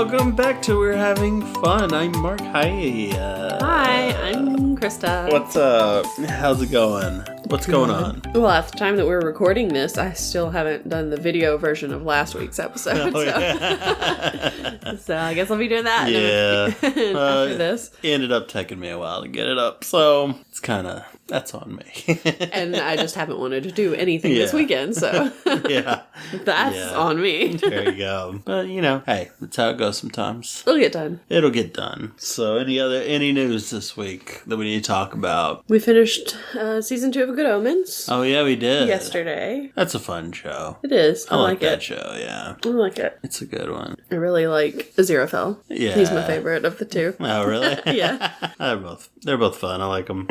Welcome back to We're Having Fun. I'm Mark. Hi. Hi, I'm Krista. What's up? How's it going? What's going on? Well, at the time that we're recording this, I still haven't done the video version of last week's episode. So I guess I'll be doing that after this. It ended up taking me a while to get it up, so it's that's on me. And I just haven't wanted to do anything this weekend, so that's on me. There you go. But, hey, that's how it goes sometimes. It'll get done. It'll get done. So any news this week that we need to talk about? We finished season 2 of Good Omens. Oh, yeah, we did. Yesterday. That's a fun show. It is. I like that it. show, yeah. I like it. It's a good one. I really like Aziraphale. Yeah. He's my favorite of the two. Oh, really? Yeah. They're both fun. I like them.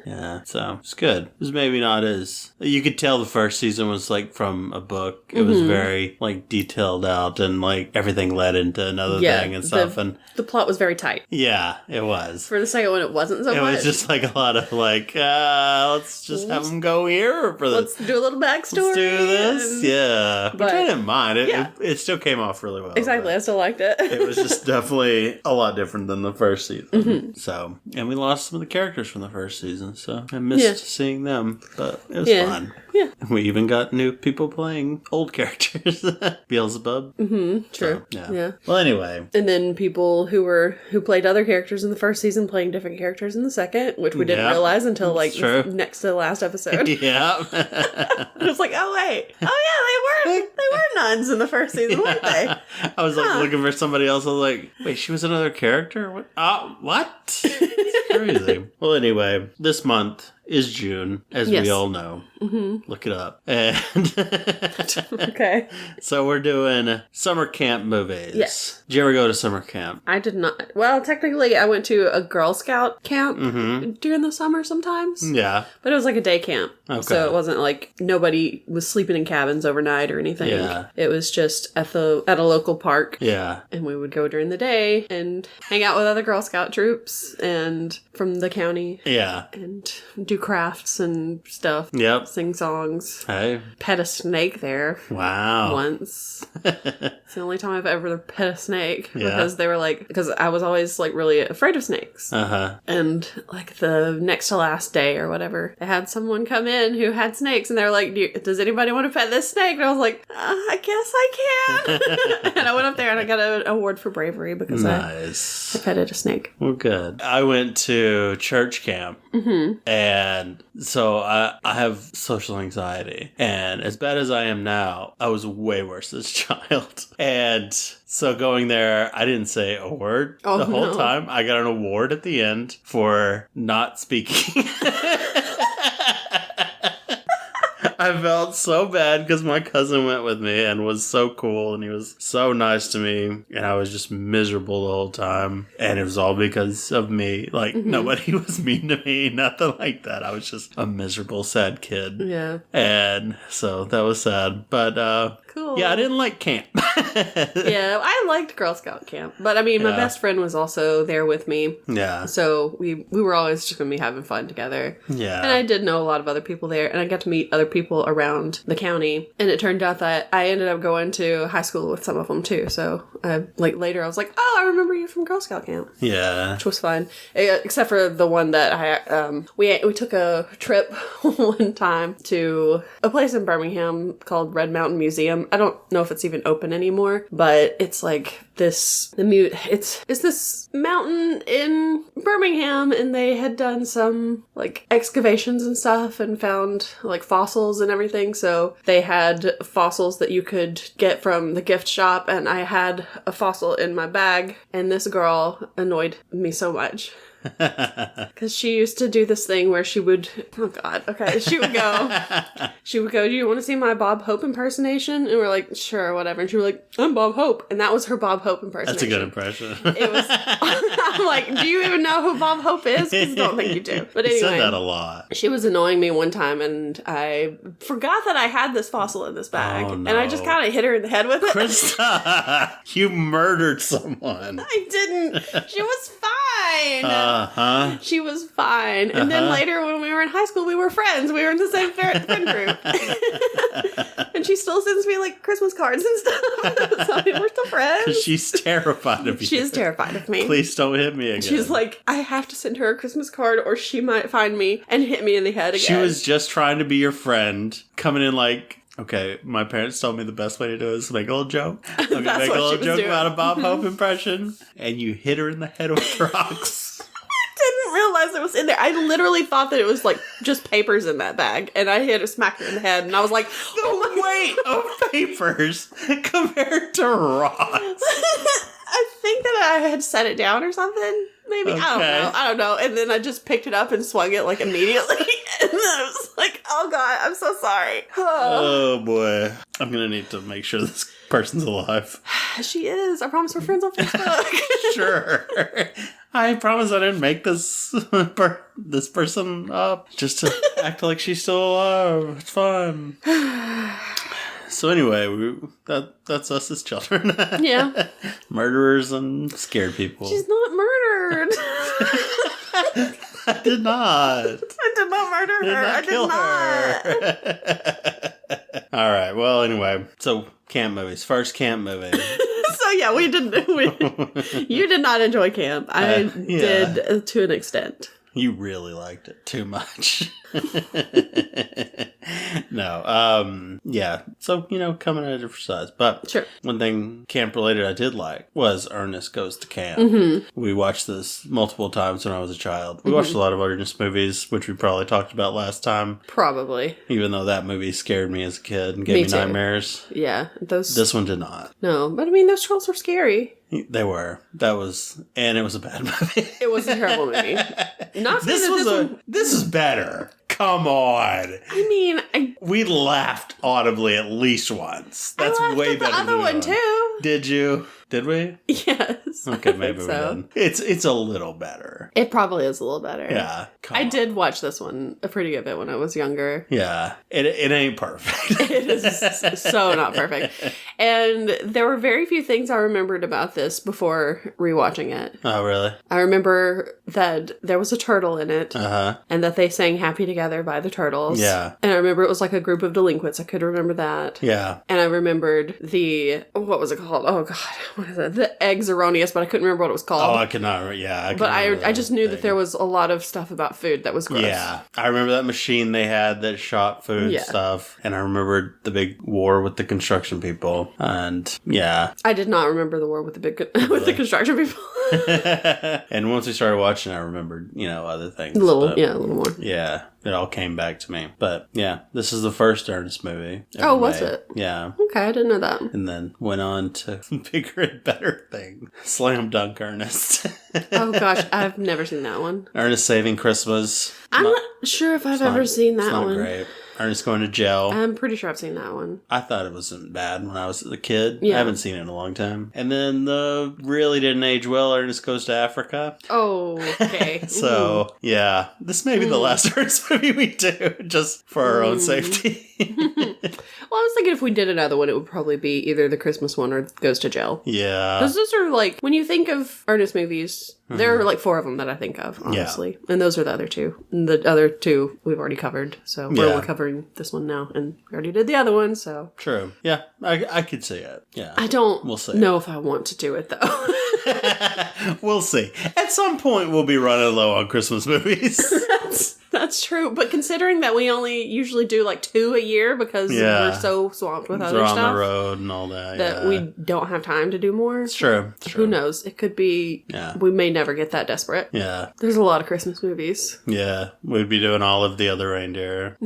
Yeah, so it's good. It was maybe not as... You could tell the first season was like from a book. It was very like detailed out and like everything led into another thing and stuff. And the plot was very tight. Yeah, it was. For the second one, it wasn't so much. It was just like a lot of like, let's just have them go here for this. Let's do a little backstory. Let's do this. Yeah. Which I didn't mind. It still came off really well. Exactly. I still liked it. It was just definitely a lot different than the first season. So, and we lost some of the characters from the first season, so I missed seeing them, but it was fun. Yeah. We even got new people playing old characters. Beelzebub. True. So, yeah. Well, anyway. And then people who played other characters in the first season playing different characters in the second, which we didn't realize until next to the last episode. Yeah. I was like, oh wait. Oh yeah, they were nuns in the first season, weren't they? I was like looking for somebody else. I was like, wait, she was another character? What? It's crazy. Well, anyway, this month is June, as we all know. Look it up. And okay. So we're doing summer camp movies. Yes. Did you ever go to summer camp? I did not. Well, technically, I went to a Girl Scout camp during the summer sometimes. Yeah. But it was like a day camp. Okay. So it wasn't like nobody was sleeping in cabins overnight or anything. Yeah. It was just at a local park. Yeah. And we would go during the day and hang out with other Girl Scout troops and from the county. Yeah. And do crafts and stuff. Yep. Sing songs. Hey. Pet a snake there. Wow. Once. It's the only time I've ever pet a snake. Yeah. Because I was always like really afraid of snakes. And like the next to last day or whatever, they had someone come in who had snakes and they were like, does anybody want to pet this snake? And I was like, I guess I can. And I went up there and I got an award for bravery because I petted a snake. Well, good. I went to church camp. And so I have social anxiety. And as bad as I am now, I was way worse as a child. And so going there, I didn't say a word the whole time. I got an award at the end for not speaking. I felt so bad because my cousin went with me and was so cool and he was so nice to me and I was just miserable the whole time and it was all because of me. Like nobody was mean to me, nothing like that. I was just a miserable, sad kid. Yeah. And so that was sad. But cool. Yeah, I didn't like camp. Yeah, I liked Girl Scout camp. But I mean, my best friend was also there with me. Yeah. So we were always just going to be having fun together. Yeah. And I did know a lot of other people there and I got to meet other people around the county. And it turned out that I ended up going to high school with some of them too. So later I was like, oh, I remember you from Girl Scout camp. Yeah. Which was fun. Except for the one that we took a trip one time to a place in Birmingham called Red Mountain Museum. I don't know if it's even open anymore, but it's like it's this mountain in Birmingham and they had done some like excavations and stuff and found like fossils and everything. So they had fossils that you could get from the gift shop and I had a fossil in my bag and this girl annoyed me so much. Because she used to do this thing where she would, she would go, do you want to see my Bob Hope impersonation? And we're like, sure, whatever. And she was like, I'm Bob Hope. And that was her Bob Hope impersonation. That's a good impression. It was, I'm like, do you even know who Bob Hope is? Because I don't think you do. But anyway. You said that a lot. She was annoying me one time and I forgot that I had this fossil in this bag. Oh, no. And I just kind of hit her in the head with it. Krista, you murdered someone. I didn't. She was fine. She was fine. And then later when we were were in high school, we were friends. We were in the same friend group. And she still sends me, like, Christmas cards and stuff. So I mean, we're still friends. Because she's terrified of you. She is terrified of me. Please don't hit me again. She's like, I have to send her a Christmas card or she might find me and hit me in the head again. She was just trying to be your friend, coming in like, okay, my parents told me the best way to do it is to make a little joke. I'm going to make a little joke about a Bob Hope impression. And you hit her in the head with rocks. Didn't realize it was in there. I literally thought that it was like just papers in that bag, and I hit a smack in the head, and I was like, the weight of papers compared to rocks. I think that I had set it down or something. Maybe. Okay. I don't know. And then I just picked it up and swung it like immediately. And then I was like, oh God, I'm so sorry. Oh boy. I'm going to need to make sure this person's alive. She is. I promise we're friends on Facebook. Sure. I promise I didn't make this person up just to act like she's still alive. It's fine. So anyway, that's us as children. Yeah. Murderers and scared people. She's not murdered. I did not. I did not murder her. I did not. All right. Well, anyway. So camp movies. First camp movie. So yeah, we didn't. You did not enjoy camp. I did to an extent. You really liked it too much. No, yeah. So, coming at a different size. But sure. One thing camp related I did like was Ernest Goes to Camp. Mm-hmm. We watched this multiple times when I was a child. We watched a lot of Ernest movies, which we probably talked about last time. Probably. Even though that movie scared me as a kid and gave me nightmares. Yeah. This one did not. No, but I mean, those trolls were scary. They were. And it was a bad movie. It was a terrible movie. Not This is better. Come on. I mean, we laughed audibly at least once. That's way better than the other one too. Did you? Did we? Yes. Okay, maybe we did. It's a little better. It probably is a little better. Yeah. I did watch this one a pretty good bit when I was younger. Yeah. It ain't perfect. It is so not perfect. And there were very few things I remembered about this before rewatching it. Oh, really? I remember that there was a turtle in it. Uh-huh. And that they sang Happy Together by the Turtles. Yeah. And I remember it was like a group of delinquents. I could remember that. Yeah. And I remembered what was it called? Oh, God. What is it? The Eggs Erroneous, but I couldn't remember what it was called. Oh, I could not. Yeah. I just knew that there was a lot of stuff about food that was gross. Yeah. I remember that machine they had that shot food stuff. And I remembered the big war with the construction people. And yeah. I did not remember the war with with the construction people. And once we started watching, I remembered, other things. A little more. Yeah. It all came back to me. But yeah, this is the first Ernest movie. Oh, was it? Yeah. Okay, I didn't know that. And then went on to bigger and better things. Slam Dunk Ernest. Oh gosh, I've never seen that one. Ernest Saving Christmas. I'm not sure if I've ever seen that one. It's not great. Ernest Going to Jail. I'm pretty sure I've seen that one. I thought it wasn't bad when I was a kid. Yeah. I haven't seen it in a long time. And then the really didn't age well, Ernest Goes to Africa. Oh, okay. So, yeah. This may be the last Ernest movie we do, just for our own safety. Well, I was thinking if we did another one, it would probably be either the Christmas one or Goes to Jail. Yeah. Because those are like, when you think of Ernest movies, there are like 4 of them that I think of, honestly. Yeah. And those are the other 2. And the other 2 we've already covered. So we're covering this one now. And we already did the other one, so. True. Yeah. I could see it. Yeah. I don't we'll see. know if I want to do it, though. We'll see. At some point, we'll be running low on Christmas movies. That's true. But considering that we only usually do like 2 a year because we're so swamped with other stuff. On the road and all that. That we don't have time to do more. It's true. Who knows? It could be, we may never get that desperate. Yeah. There's a lot of Christmas movies. Yeah. We'd be doing all of the other reindeer.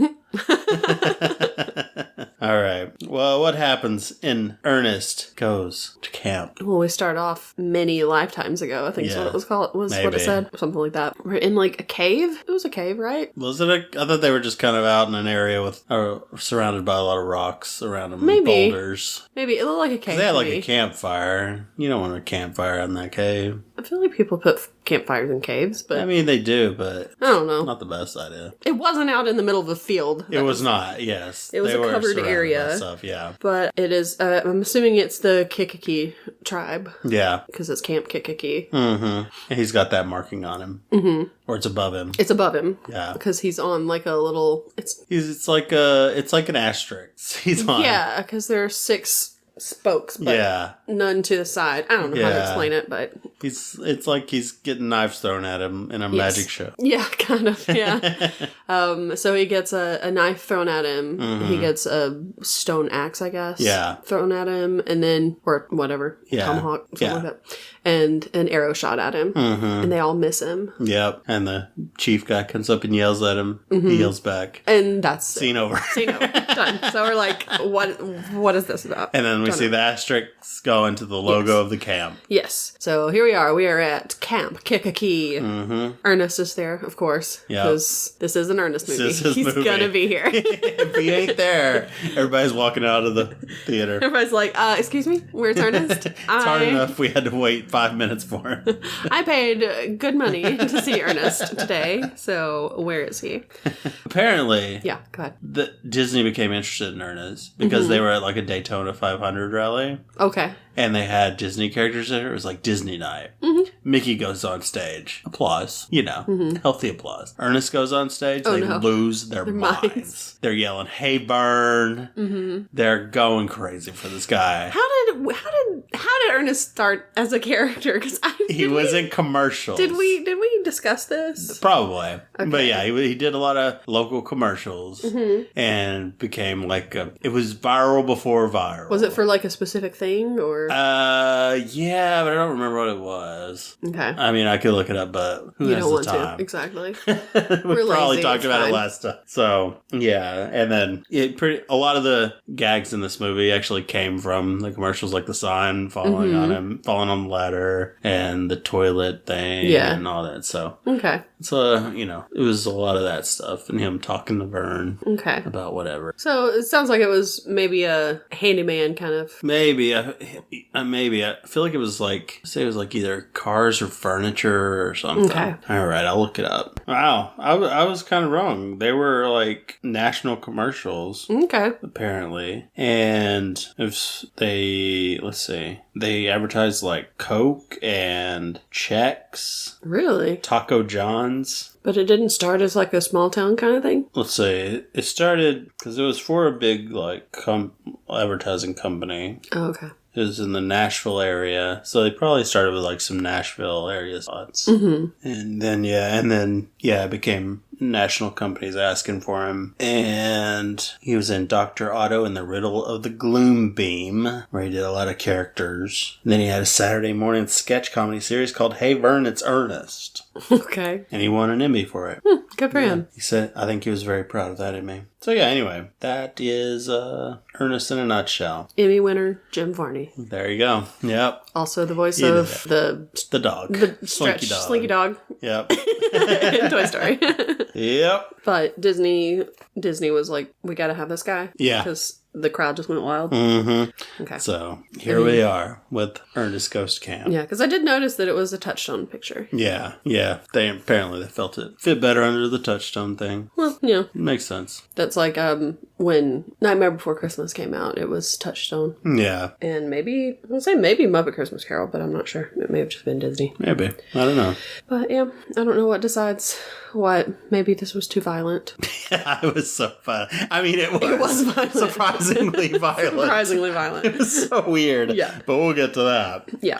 All right. Well, what happens in Ernest Goes to Camp? Well, we start off many lifetimes ago, I think is what it was called. Was Maybe. What it said. Something like that. We're in like a cave. It was a cave, right? Was it I thought they were just kind of out in an area with, surrounded by a lot of rocks around them. Maybe. Boulders. Maybe. It looked like a cave. They had like a campfire. You don't want a campfire in that cave. I feel like people put campfires in caves, but I mean, they do, but I don't know. Not the best idea. It wasn't out in the middle of a field. It was not, yes. It was a covered area. Stuff, yeah. But it is, I'm assuming it's the Kikiki tribe. Yeah. Because it's Camp Kikiki. Mm-hmm. And he's got that marking on him. Mm-hmm. Or it's above him. It's above him. Yeah. Because he's on like a little, it's like an asterisk. He's on. Yeah, because there are 6 spokes, but none to the side. I don't know how to explain it, but it's like he's getting knives thrown at him in a magic show. Yeah, kind of. Yeah. So he gets a knife thrown at him. Mm-hmm. He gets a stone axe, I guess. Yeah. Thrown at him, and then or whatever, tomahawk, something like that, and an arrow shot at him, and they all miss him. Yep. And the chief guy comes up and yells at him. Mm-hmm. He yells back, and that's scene over. Scene over. Done. So we're like, what is this about? And then we see the asterisks go into the logo of the camp. Yes. So here we are. We are at Camp Kikiki. Mm-hmm. Ernest is there, of course. Yeah. Because this is an Ernest movie. He's gonna be here. If he ain't there, everybody's walking out of the theater. Everybody's like, excuse me, where's Ernest? It's hard enough we had to wait 5 minutes for him. I paid good money to see Ernest today, so where is he? Apparently, yeah, go ahead. Disney became interested in Ernest because they were at like a Daytona 500 rally. Okay. And they had Disney characters there. It was like Disney night. Mm-hmm. Mickey goes on stage. Applause. Healthy applause. Ernest goes on stage. They lose their minds. They're yelling, "Hey, Vern!" Mm-hmm. They're going crazy for this guy. How did Ernest start as a character? Because he was in commercials. Did we discuss this? Probably. Okay. But yeah, he did a lot of local commercials and became like it was viral before viral. Was it for like a specific thing or? Yeah, but I don't remember what it was. Okay. I mean, I could look it up, but who has the time? You don't want to. Exactly. We probably talked about it last time. So, yeah. And then a lot of the gags in this movie actually came from the commercials, like the sign falling on him, falling on the ladder, and the toilet thing and all that. So, okay. So, it was a lot of that stuff and him talking to Vern about whatever. So, it sounds like it was maybe a handyman kind of. Maybe. I feel like it was like either cars or furniture or something. Okay. All right, I'll look it up. Wow, I was kind of wrong. They were like national commercials. Okay. Apparently. And if they advertised like Coke and Chex. Really? Taco John's. But it didn't start as like a small town kind of thing? Let's see. It started because it was for a big like advertising company. Oh, okay. It was in the Nashville area. So they probably started with like some Nashville area spots. Mm-hmm. And then, it became national companies asking for him. And he was in Dr. Otto and the Riddle of the Gloom Beam, where he did a lot of characters. And then he had a Saturday morning sketch comedy series called Hey Vern, It's Ernest. Okay. And he won an Emmy for it. Good for him. He said, I think he was very proud of that Emmy. So yeah, anyway, that is Ernest in a nutshell. Emmy winner, Jim Varney. There you go. Yep. Also the voice of the dog. The Slinky Dog. Yep. In Toy Story. Yep. But Disney was like, we gotta have this guy. Yeah. Because the crowd just went wild. Mm-hmm. Okay. So here we are with Ernest Ghost Camp. Yeah, because I did notice that it was a Touchstone picture. Yeah. They felt it fit better under the Touchstone thing. Well, yeah. Makes sense. That's like when Nightmare Before Christmas came out, it was Touchstone. Yeah. And maybe Muppet Christmas Carol, but I'm not sure. It may have just been Disney. Maybe. I don't know. But yeah, I don't know what decides what. Maybe this was too violent. Yeah, it was so fun. I mean, it was violent. Surprisingly violent. Surprisingly violent. It was so weird. Yeah. But we'll get to that. Yeah.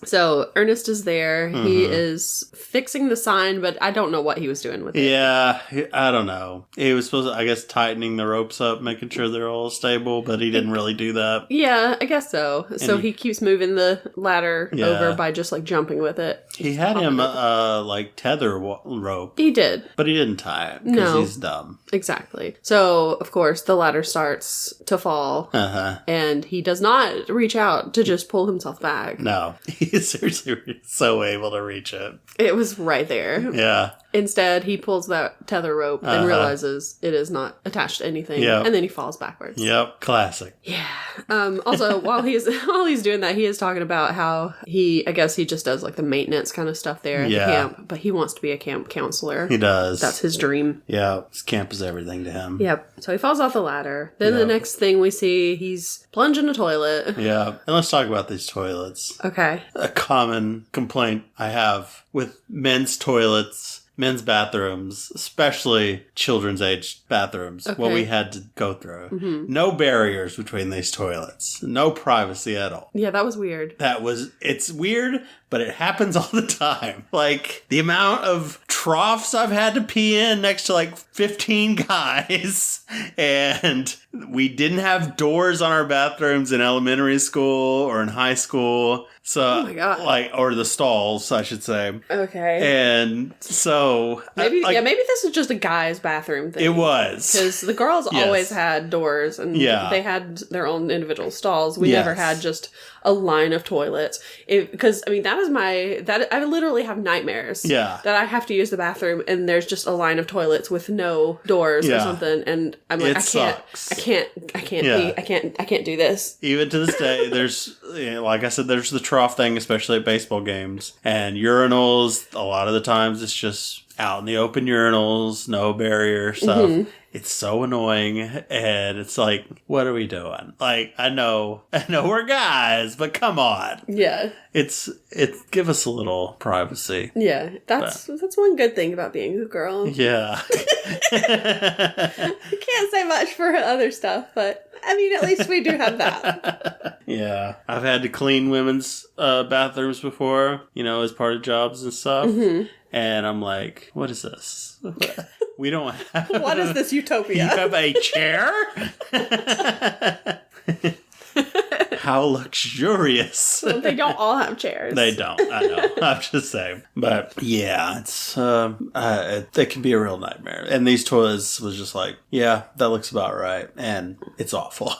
So Ernest is there. Mm-hmm. He is fixing the sign, but I don't know what he was doing with it. Yeah, I don't know. He was supposed to, I guess, tightening the ropes up, making sure they're all stable, but he didn't really do that. Yeah, I guess so. So he keeps moving the ladder over by just like jumping with it. He had him like tether rope. He did. But he didn't tie it because he's dumb. Exactly. So, of course, the ladder starts to fall. Uh-huh. And he does not reach out to just pull himself back. No. He's seriously so able to reach it. It was right there. Yeah. Instead, he pulls that tether rope and realizes it is not attached to anything. Yep. And then he falls backwards. Yep. Classic. Yeah. Also, while he's doing that, he is talking about how I guess he just does like the maintenance kind of stuff there at the camp, but he wants to be a camp counselor. He does. That's his dream. Yeah. His camp is everything to him. Yep. So he falls off the ladder. Then the next thing we see, he's plunging a toilet. Yeah. And let's talk about these toilets. Okay. A common complaint I have with men's toilets, men's bathrooms, especially children's age bathrooms, what we had to go through. Mm-hmm. No barriers between these toilets. No privacy at all. Yeah, that was weird. It's weird, but it happens all the time. Like, the amount of troughs I've had to pee in next to like 15 guys, and we didn't have doors on our bathrooms in elementary school or in high school. So, oh my God. Or the stalls, I should say. Okay. And so... Maybe this is just a guy's bathroom thing. It was. Because the girls always had doors, and they had their own individual stalls. We never had just a line of toilets. Because, I mean, I literally have nightmares. Yeah. That I have to use the bathroom, and there's just a line of toilets with no doors or something, and I'm like, I can't do this. Even to this day, there's, like I said, there's the trough thing, especially at baseball games. And urinals, a lot of the times it's just out in the open urinals, no barrier stuff. Mm-hmm. It's so annoying, and it's like, what are we doing? Like, I know we're guys, but come on. Yeah. It's give us a little privacy. Yeah, that's one good thing about being a girl. Yeah. I can't say much for other stuff, but I mean, at least we do have that. Yeah. I've had to clean women's bathrooms before, as part of jobs and stuff. Mm-hmm. And I'm like, what is this? We don't have... What is this utopia? You have a chair? How luxurious. Well, they don't all have chairs. They don't. I know. I'm just saying. But yeah, it's it can be a real nightmare. And these toilets was just like, yeah, that looks about right. And it's awful.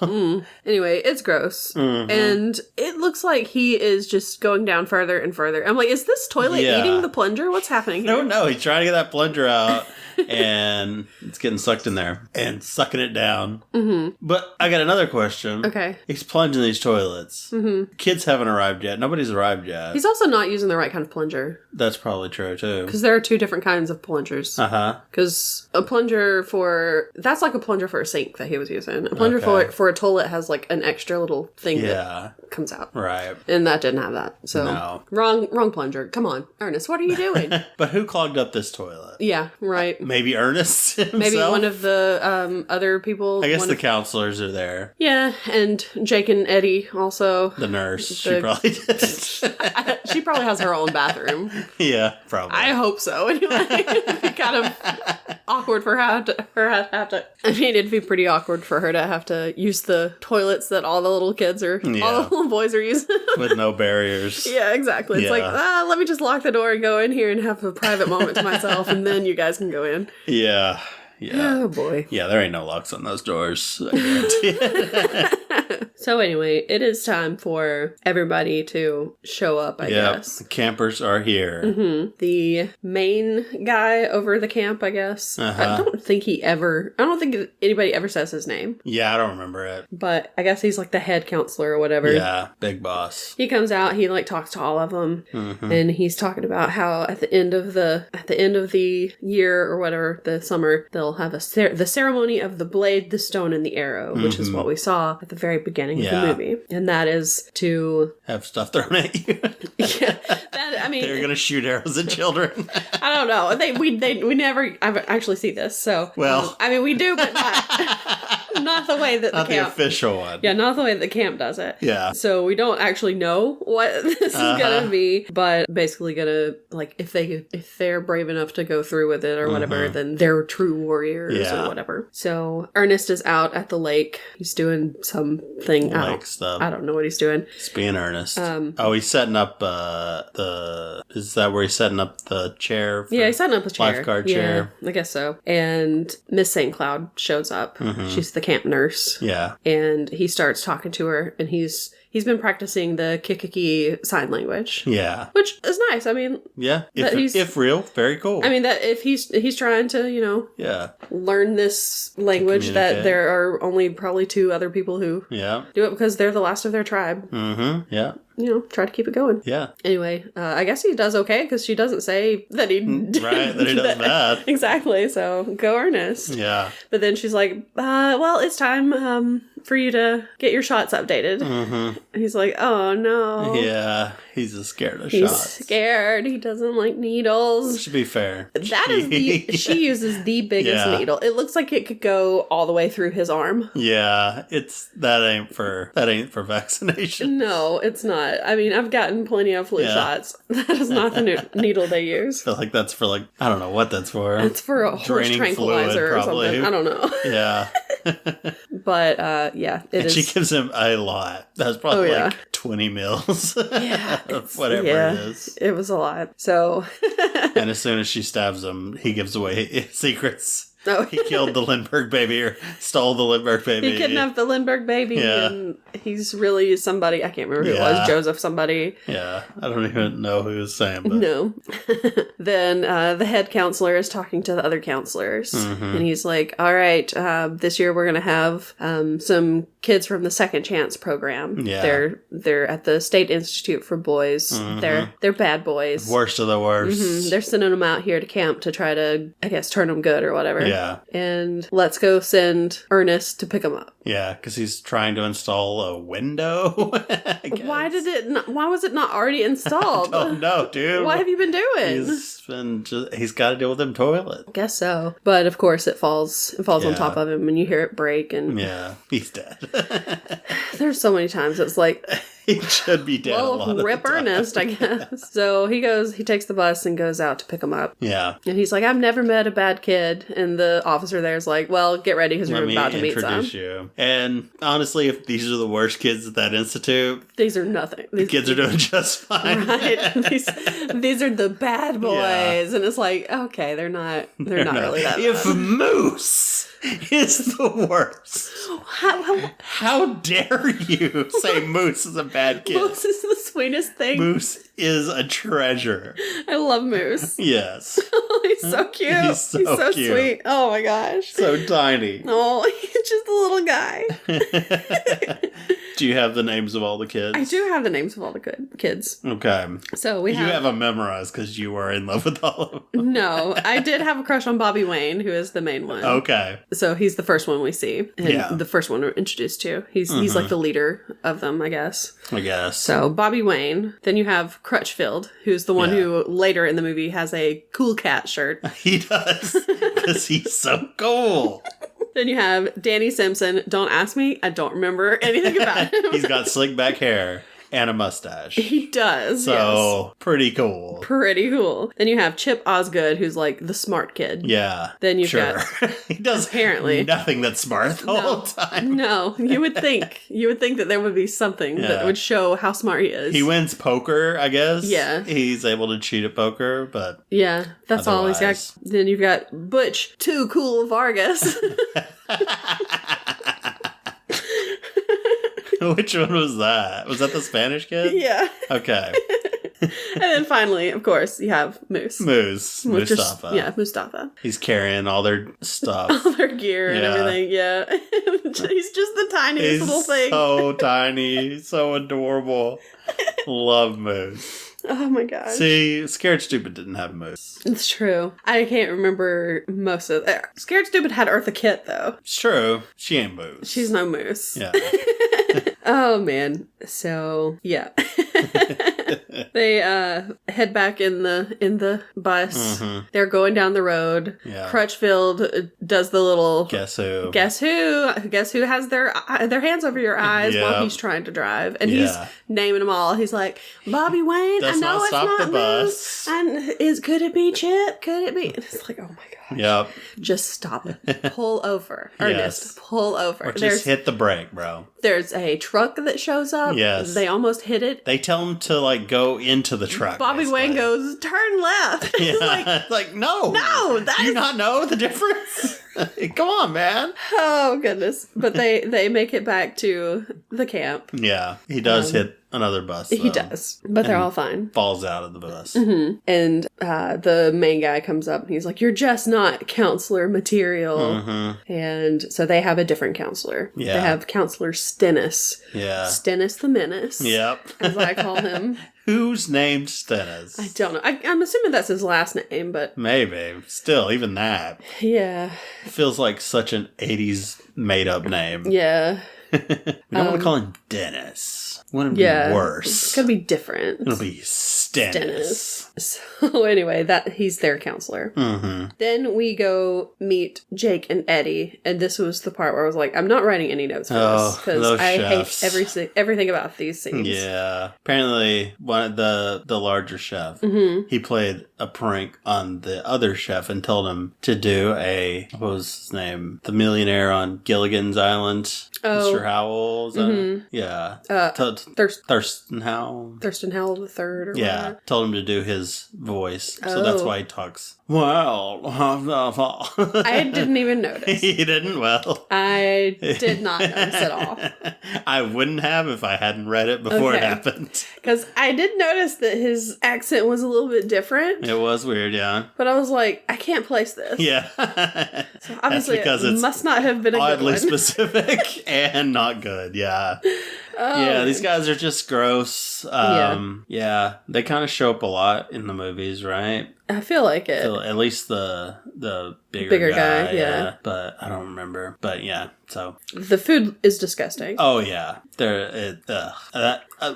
Anyway, it's gross. Mm-hmm. And it looks like he is just going down further and further. I'm like, is this toilet eating the plunger? What's happening here? No, he's trying to get that plunger out. And it's getting sucked in there and sucking it down. Mm-hmm. But I got another question. Okay. He's plunging these toilets. Mm-hmm. Kids haven't arrived yet. Nobody's arrived yet. He's also not using the right kind of plunger. That's probably true, too. Because there are two different kinds of plungers. Uh-huh. Because a plunger that's like a plunger for a sink that he was using. A plunger for a toilet has like an extra little thing that comes out. Right. And that didn't have that. So, no. Wrong plunger. Come on, Ernest, what are you doing? But who clogged up this toilet? Yeah, right. Maybe Ernest himself? Maybe one of the other people. I guess the counselors are there. Yeah, and Jake and Eddie also. The nurse. She probably did. She probably has her own bathroom. Yeah, probably. I hope so. Anyway, it'd be kind of awkward for her to have to. I mean, it'd be pretty awkward for her to have to use the toilets that all the little kids all the little boys are using. With no barriers. Yeah, exactly. It's like, let me just lock the door and go in here and have a private moment to myself, and then you guys can go in. Yeah. Yeah. Oh, boy. Yeah, there ain't no locks on those doors. I guarantee it. So anyway, it is time for everybody to show up, I guess. The campers are here. Mm-hmm. The main guy over the camp, I guess. Uh-huh. I don't think anybody ever says his name. Yeah, I don't remember it. But I guess he's like the head counselor or whatever. Yeah, big boss. He comes out, he like talks to all of them, and he's talking about how at the end of the year or whatever, the summer, they'll have the ceremony of the blade, the stone, and the arrow, which is what we saw at the very beginning of the movie. And that is to have stuff thrown at you. Yeah, they're gonna shoot arrows at children. I don't know. We never actually see this. So we do, but not the way that not the official one. Yeah, not the way that the camp does it. Yeah. So we don't actually know what this is gonna be, but basically gonna like if they're brave enough to go through with it or whatever, then they're true warriors or whatever. So Ernest is out at the lake. He's doing something lake stuff. I don't know what he's doing. He's being earnest. He's setting up is that where he's setting up the chair? Yeah, he's setting up a chair. Lifeguard chair. I guess so. And Miss St. Cloud shows up. She's the camp nurse. Yeah. And he starts talking to her, and he's he's been practicing the Kikiki sign language. Yeah. Which is nice. I mean, yeah. If real, very cool. I mean, that if he's trying to, learn this language, that there are only probably 2 other people who do it because they're the last of their tribe. Mm-hmm. Yeah. Try to keep it going. Yeah. Anyway, I guess he does okay because she doesn't say that he that he does bad. Exactly. So go Ernest. Yeah. But then she's like, well, it's time for you to get your shots updated. Mm-hmm. He's like, oh no. Yeah. He's just scared of He's shots. scared. He doesn't like needles. To be fair, she uses the biggest needle. It looks like it could go all the way through his arm. Yeah, that ain't for vaccination. No, it's not. I mean, I've gotten plenty of flu shots. That is not the needle they use. I feel like that's for I don't know what that's for. It's for a horse tranquilizer or something. I don't know. Yeah. But it is. She gives him a lot. That's probably 20 mils. Yeah. Whatever it is. It was a lot. So. And as soon as she stabs him, he gives away secrets. Oh. He killed the Lindbergh baby or stole the Lindbergh baby. He kidnapped the Lindbergh baby and he's really somebody. I can't remember who it was. Joseph somebody. Yeah. I don't even know who he was saying. But. No. Then the head counselor is talking to the other counselors. Mm-hmm. And he's like, all right, this year we're going to have some kids from the Second Chance program. Yeah. They're at the State Institute for Boys. Mm-hmm. They're bad boys. Worst of the worst. Mm-hmm. They're sending them out here to camp to try to, I guess, turn them good or whatever. Yeah. And let's go send Ernest to pick them up. Yeah, because he's trying to install a window. Why was it not already installed? I don't know, dude. What have you been doing? He's got to deal with them toilet. Guess so. But of course it falls on top of him and you hear it break and he's dead. There's so many times it's like he should be dead. Well, rip Ernest, I guess. So he takes the bus and goes out to pick him up. Yeah. And he's like, I've never met a bad kid. And the officer there's like, well, get ready because you're about to meet some. Introduce you. And honestly, if these are the worst kids at that institute, these are nothing. The kids are doing just fine. Right? These are the bad boys. Yeah. And it's like, okay, they're not really that bad. If Moose is the worst, how dare you say Moose is a bad kid? Moose is the sweetest thing. Moose is a treasure. I love Moose. Yes. He's so cute. He's so cute. Sweet. Oh my gosh. So tiny. Oh, he's just a little guy. Do you have the names of all the kids? I do have the names of all the kids. Okay. So you have them memorized because you were in love with all of them. No, I did have a crush on Bobby Wayne, who is the main one. Okay. So he's the first one we see. And the first one we're introduced to. He's like the leader of them, I guess. So Bobby Wayne. Then you have Crutchfield, who's the one who later in the movie has a Cool Cat shirt. He does. Because he's so cool. Then you have Danny Simpson. Don't ask me. I don't remember anything about him. He's got slick back hair and a mustache. He does. So, pretty cool. Pretty cool. Then you have Chip Osgood, who's like the smart kid. Yeah. Then you've got... He does apparently nothing that's smart the whole time. No. You would think that there would be something that would show how smart he is. He wins poker, I guess. Yeah. He's able to cheat at poker, but... Yeah. That's all he's got. Then you've got Butch Too Cool Vargas. Which one was that? Was that the Spanish kid? Yeah. Okay. And then finally, of course, you have Moose. Mustafa. Mustafa. He's carrying all their stuff. All their gear and everything, yeah. He's just the tiniest little thing. So tiny. So adorable. Love Moose. Oh my gosh. See, Scared Stupid didn't have Moose. It's true. I can't remember most of it. Scared Stupid had Eartha Kitt, though. It's true. She ain't Moose. She's no Moose. Yeah. Oh, man. So, yeah. They head back in the bus. Mm-hmm. They're going down the road. Yeah. Crutchfield does the little guess who has their hands over your eyes while he's trying to drive, and he's naming them all. He's like, Bobby Wayne, I know it's not Moose, and could it be Chip? Could it be? And it's like, oh my gosh. Yep. Just stop it. Pull over, Ernest. Pull over. Or just hit the brake, bro. There's a truck that shows up. Yes. They almost hit it. They tell him to go into the truck. Bobby Wayne goes, turn left. Yeah. No. No. Do you not know the difference? Come on, man. Oh, goodness. But they make it back to the camp. Yeah, he does hit another bus, though. He does. But they're all fine. Falls out of the bus. Mm-hmm. And the main guy comes up and he's like, you're just not counselor material. Mm-hmm. And so they have a different counselor. Yeah. They have Counselor Stennis. Yeah. Stennis the Menace. Yep. As I call him. Who's named Stennis? I don't know. I'm assuming that's his last name, but... Maybe. Still, even that. Yeah. Feels like such an 80s made-up name. Yeah. We don't want to call him Dennis. Wouldn't it be worse? It's gonna be different. It'll be Stennis. So anyway, he's their counselor. Mm-hmm. Then we go meet Jake and Eddie, and this was the part where I was like, I'm not writing any notes for this because I hate everything about these scenes. Yeah. Apparently, one of the larger chef, he played a prank on the other chef and told him to do what was his name? The millionaire on Gilligan's Island. Oh. Mr. Howell. Is that Yeah. Thurston Howell. Thurston Howell the Third or whatever. Told him to do his voice. So that's why he talks. Well, I didn't even notice. He didn't? Well. I did not notice at all. I wouldn't have if I hadn't read it before it happened. Because I did notice that his accent was a little bit different. It was weird, yeah. But I was like, I can't place this. Yeah. So obviously it must not have been a good one. Oddly specific and not good, yeah. Yeah, these guys are just gross. Yeah, they kind of show up a lot in the movies, right? I feel like it. At least the bigger guy, yeah. But I don't remember. But yeah, so the food is disgusting. Oh yeah,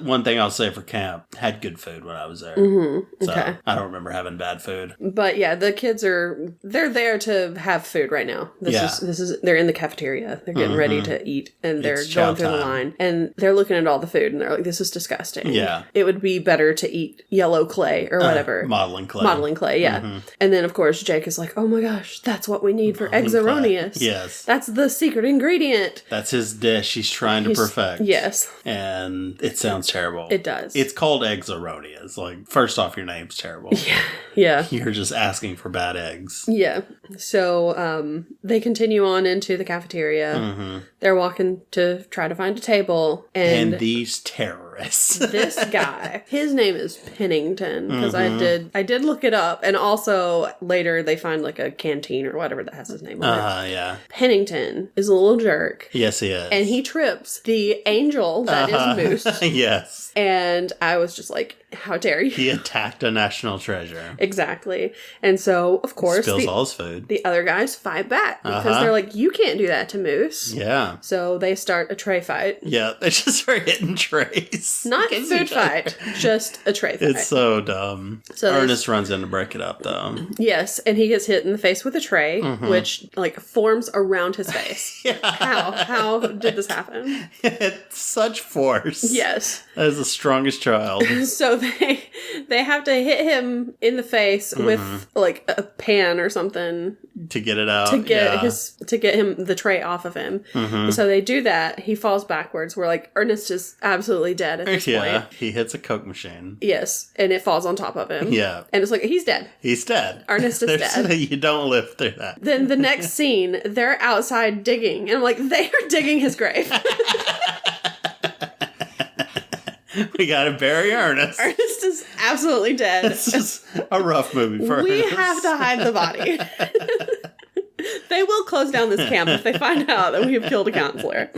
one thing I'll say for camp, had good food when I was there. Mm-hmm. So okay. I don't remember having bad food. But yeah, the kids they're there to have food right now. This is they're in the cafeteria. They're getting ready to eat, and they're going through the line, and they're looking at all the food, and they're like, "This is disgusting." Yeah, it would be better to eat yellow clay or whatever. Modeling clay, yeah. Mm-hmm. And then of course Jake is like, "Oh my gosh, that's what we need for eggs erroneous. Yes, that's the secret ingredient. That's his dish. He's trying to perfect. Yes, and it sounds terrible. It does. It's called eggs erroneous. Like, first off, your name's terrible. Yeah. You're just asking for bad eggs. Yeah. So they continue on into the cafeteria. Mm-hmm. They're walking to try to find a table, and these terrorists. This guy, his name is Pennington, because I did look it up, and also later they find like a canteen or whatever that has his name on it. Yeah. Pennington is a little jerk. Yes, he is. And he trips the angel that is Moose. Yes. And I was just like, how dare you? He attacked a national treasure. Exactly. And so, of course, spills all his food. The other guys fight back because they're like, you can't do that to Moose. Yeah. So they start a tray fight. Yeah, they just start hitting trays. Not a food fight, just a tray fight. It's so dumb. So Ernest runs in to break it up, though. Yes, and he gets hit in the face with a tray, which like forms around his face. Yeah. How did this happen? It's such force. Yes. That is the strongest child. So they have to hit him in the face with like a pan or something to get it out. To get him the tray off of him. So they do that. He falls backwards. We're like, Ernest is absolutely dead at this point. He hits a Coke machine. Yes, and it falls on top of him. Yeah. And it's like, he's dead. He's dead. Ernest is dead. You don't live through that. Then the next scene, they're outside digging. And I'm like, they are digging his grave. We gotta bury Ernest. Ernest is absolutely dead. This is a rough movie for We Ernest. have to hide the body. They will close down this camp if they find out that we have killed a counselor.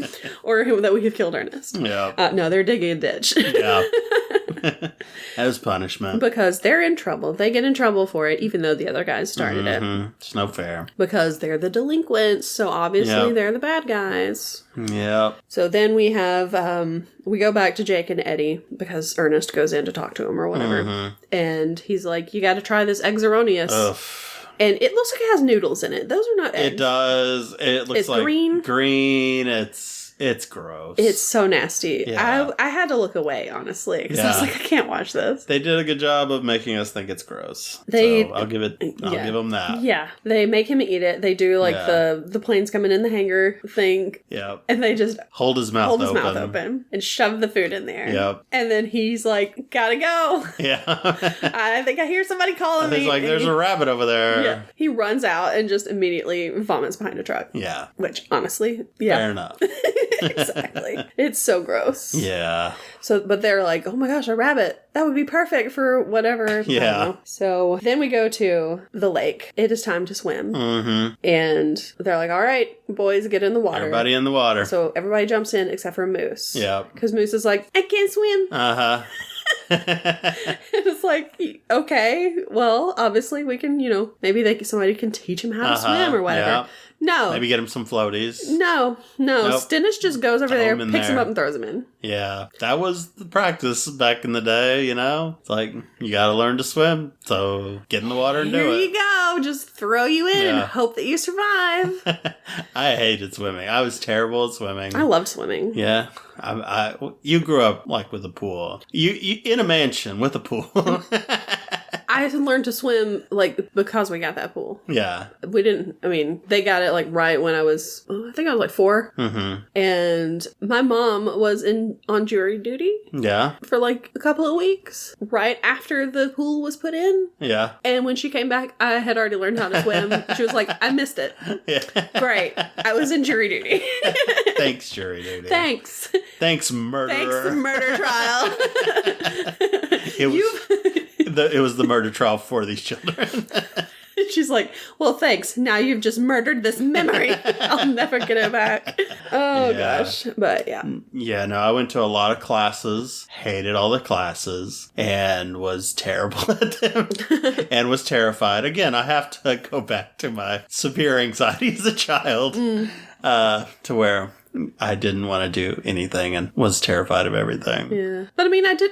Or that we have killed Ernest. Yeah. No, they're digging a ditch. Yeah. As punishment. Because they're in trouble. They get in trouble for it, even though the other guys started it. It's no fair. Because they're the delinquents, so obviously they're the bad guys. Yep. So then we have, we go back to Jake and Eddie, because Ernest goes in to talk to him or whatever. And he's like, you gotta try this eggs erroneous. Ugh. And it looks like it has noodles in it. Those are not eggs. It does. It looks like green. Green. It's It's gross. It's so nasty. Yeah. I had to look away, honestly, because I was like, I can't watch this. They did a good job of making us think it's gross. So I'll give them that. Yeah. They make him eat it. They do like the planes coming in the hangar thing. Yep. And they just hold his mouth open and shove the food in there. Yep. And then he's like, gotta go. Yeah. I think I hear somebody calling me. He's like, there's a rabbit over there. Yeah. He runs out and just immediately vomits behind a truck. Yeah. Which, honestly, yeah. Fair enough. Exactly. It's so gross. Yeah. So, but they're like, oh my gosh, a rabbit. That would be perfect for whatever. Yeah. So then we go to the lake. It is time to swim. Mm-hmm. And they're like, all right, boys, get in the water. Everybody in the water. So everybody jumps in except for Moose. Yeah. Because Moose is like, I can't swim. Uh-huh. It's like, okay, well, obviously we can, maybe somebody can teach him how to swim or whatever. Yeah. No. Maybe get him some floaties. No. Nope. Stennis just goes over there, picks him there. up, and throws him in. Yeah. That was the practice back in the day, It's like, you gotta learn to swim, so get in the water and do it. Here you go. Just throw you in and hope that you survive. I hated swimming. I was terrible at swimming. I loved swimming. Yeah. You grew up, with a pool. You in a mansion with a pool. I learned to swim, because we got that pool. Yeah. We didn't, they got it, right when I was, I think I was 4. Mm-hmm. And my mom was on jury duty. Yeah. For, a couple of weeks. Right after the pool was put in. Yeah. And when she came back, I had already learned how to swim. She was like, I missed it. Yeah. Great. I was in jury duty. Thanks, jury duty. Thanks. Thanks, murderer. Thanks, murder trial. It was the murder trial for these children. She's like, well, thanks. Now you've just murdered this memory. I'll never get it back. Oh, gosh. But, yeah. Yeah, no, I went to a lot of classes, hated all the classes, and was terrible at them, and was terrified. Again, I have to go back to my severe anxiety as a child, to where I didn't want to do anything and was terrified of everything. Yeah. But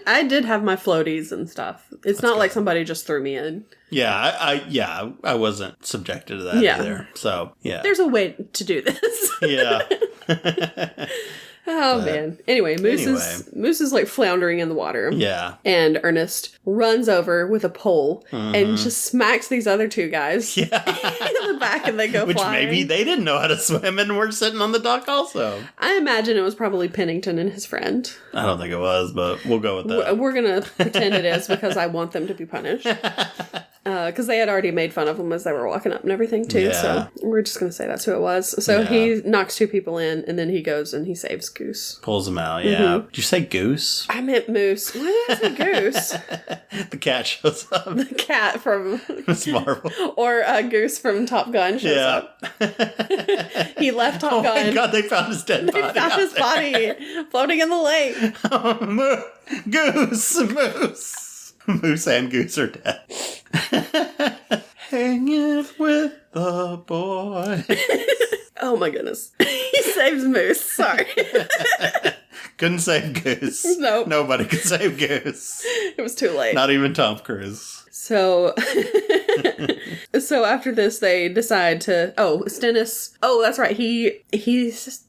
I did have my floaties and stuff. It's not like somebody just threw me in. Yeah, I wasn't subjected to that either. So, yeah. There's a way to do this. Yeah. Oh, man. Anyway, Moose is floundering in the water. Yeah. And Ernest runs over with a pole and just smacks these other two guys in the back, and they go Which flying. maybe they didn't know how to swim and were sitting on the dock also. I imagine it was probably Pennington and his friend. I don't think it was, but we'll go with that. We're going to pretend it is because I want them to be punished. Because they had already made fun of him as they were walking up and everything, too. Yeah. So we're just going to say that's who it was. So he knocks 2 people in, and then he goes and he saves Goose. Pulls him out, yeah. Mm-hmm. Did you say Goose? I meant Moose. Why did I say Goose? The cat shows up. The cat from Miss Marvel. Or Goose from Top Gun shows up. He left Top Gun. Oh my god, they found his dead body. They found his body floating in the lake. Moose. Moose and Goose are dead. Hanging with the boy. Oh my goodness. He saves Moose. Sorry. Couldn't save Goose. Nope. Nobody could save Goose. It was too late. Not even Tom Cruise. So after this, they decide to. Stennis. Oh, that's right.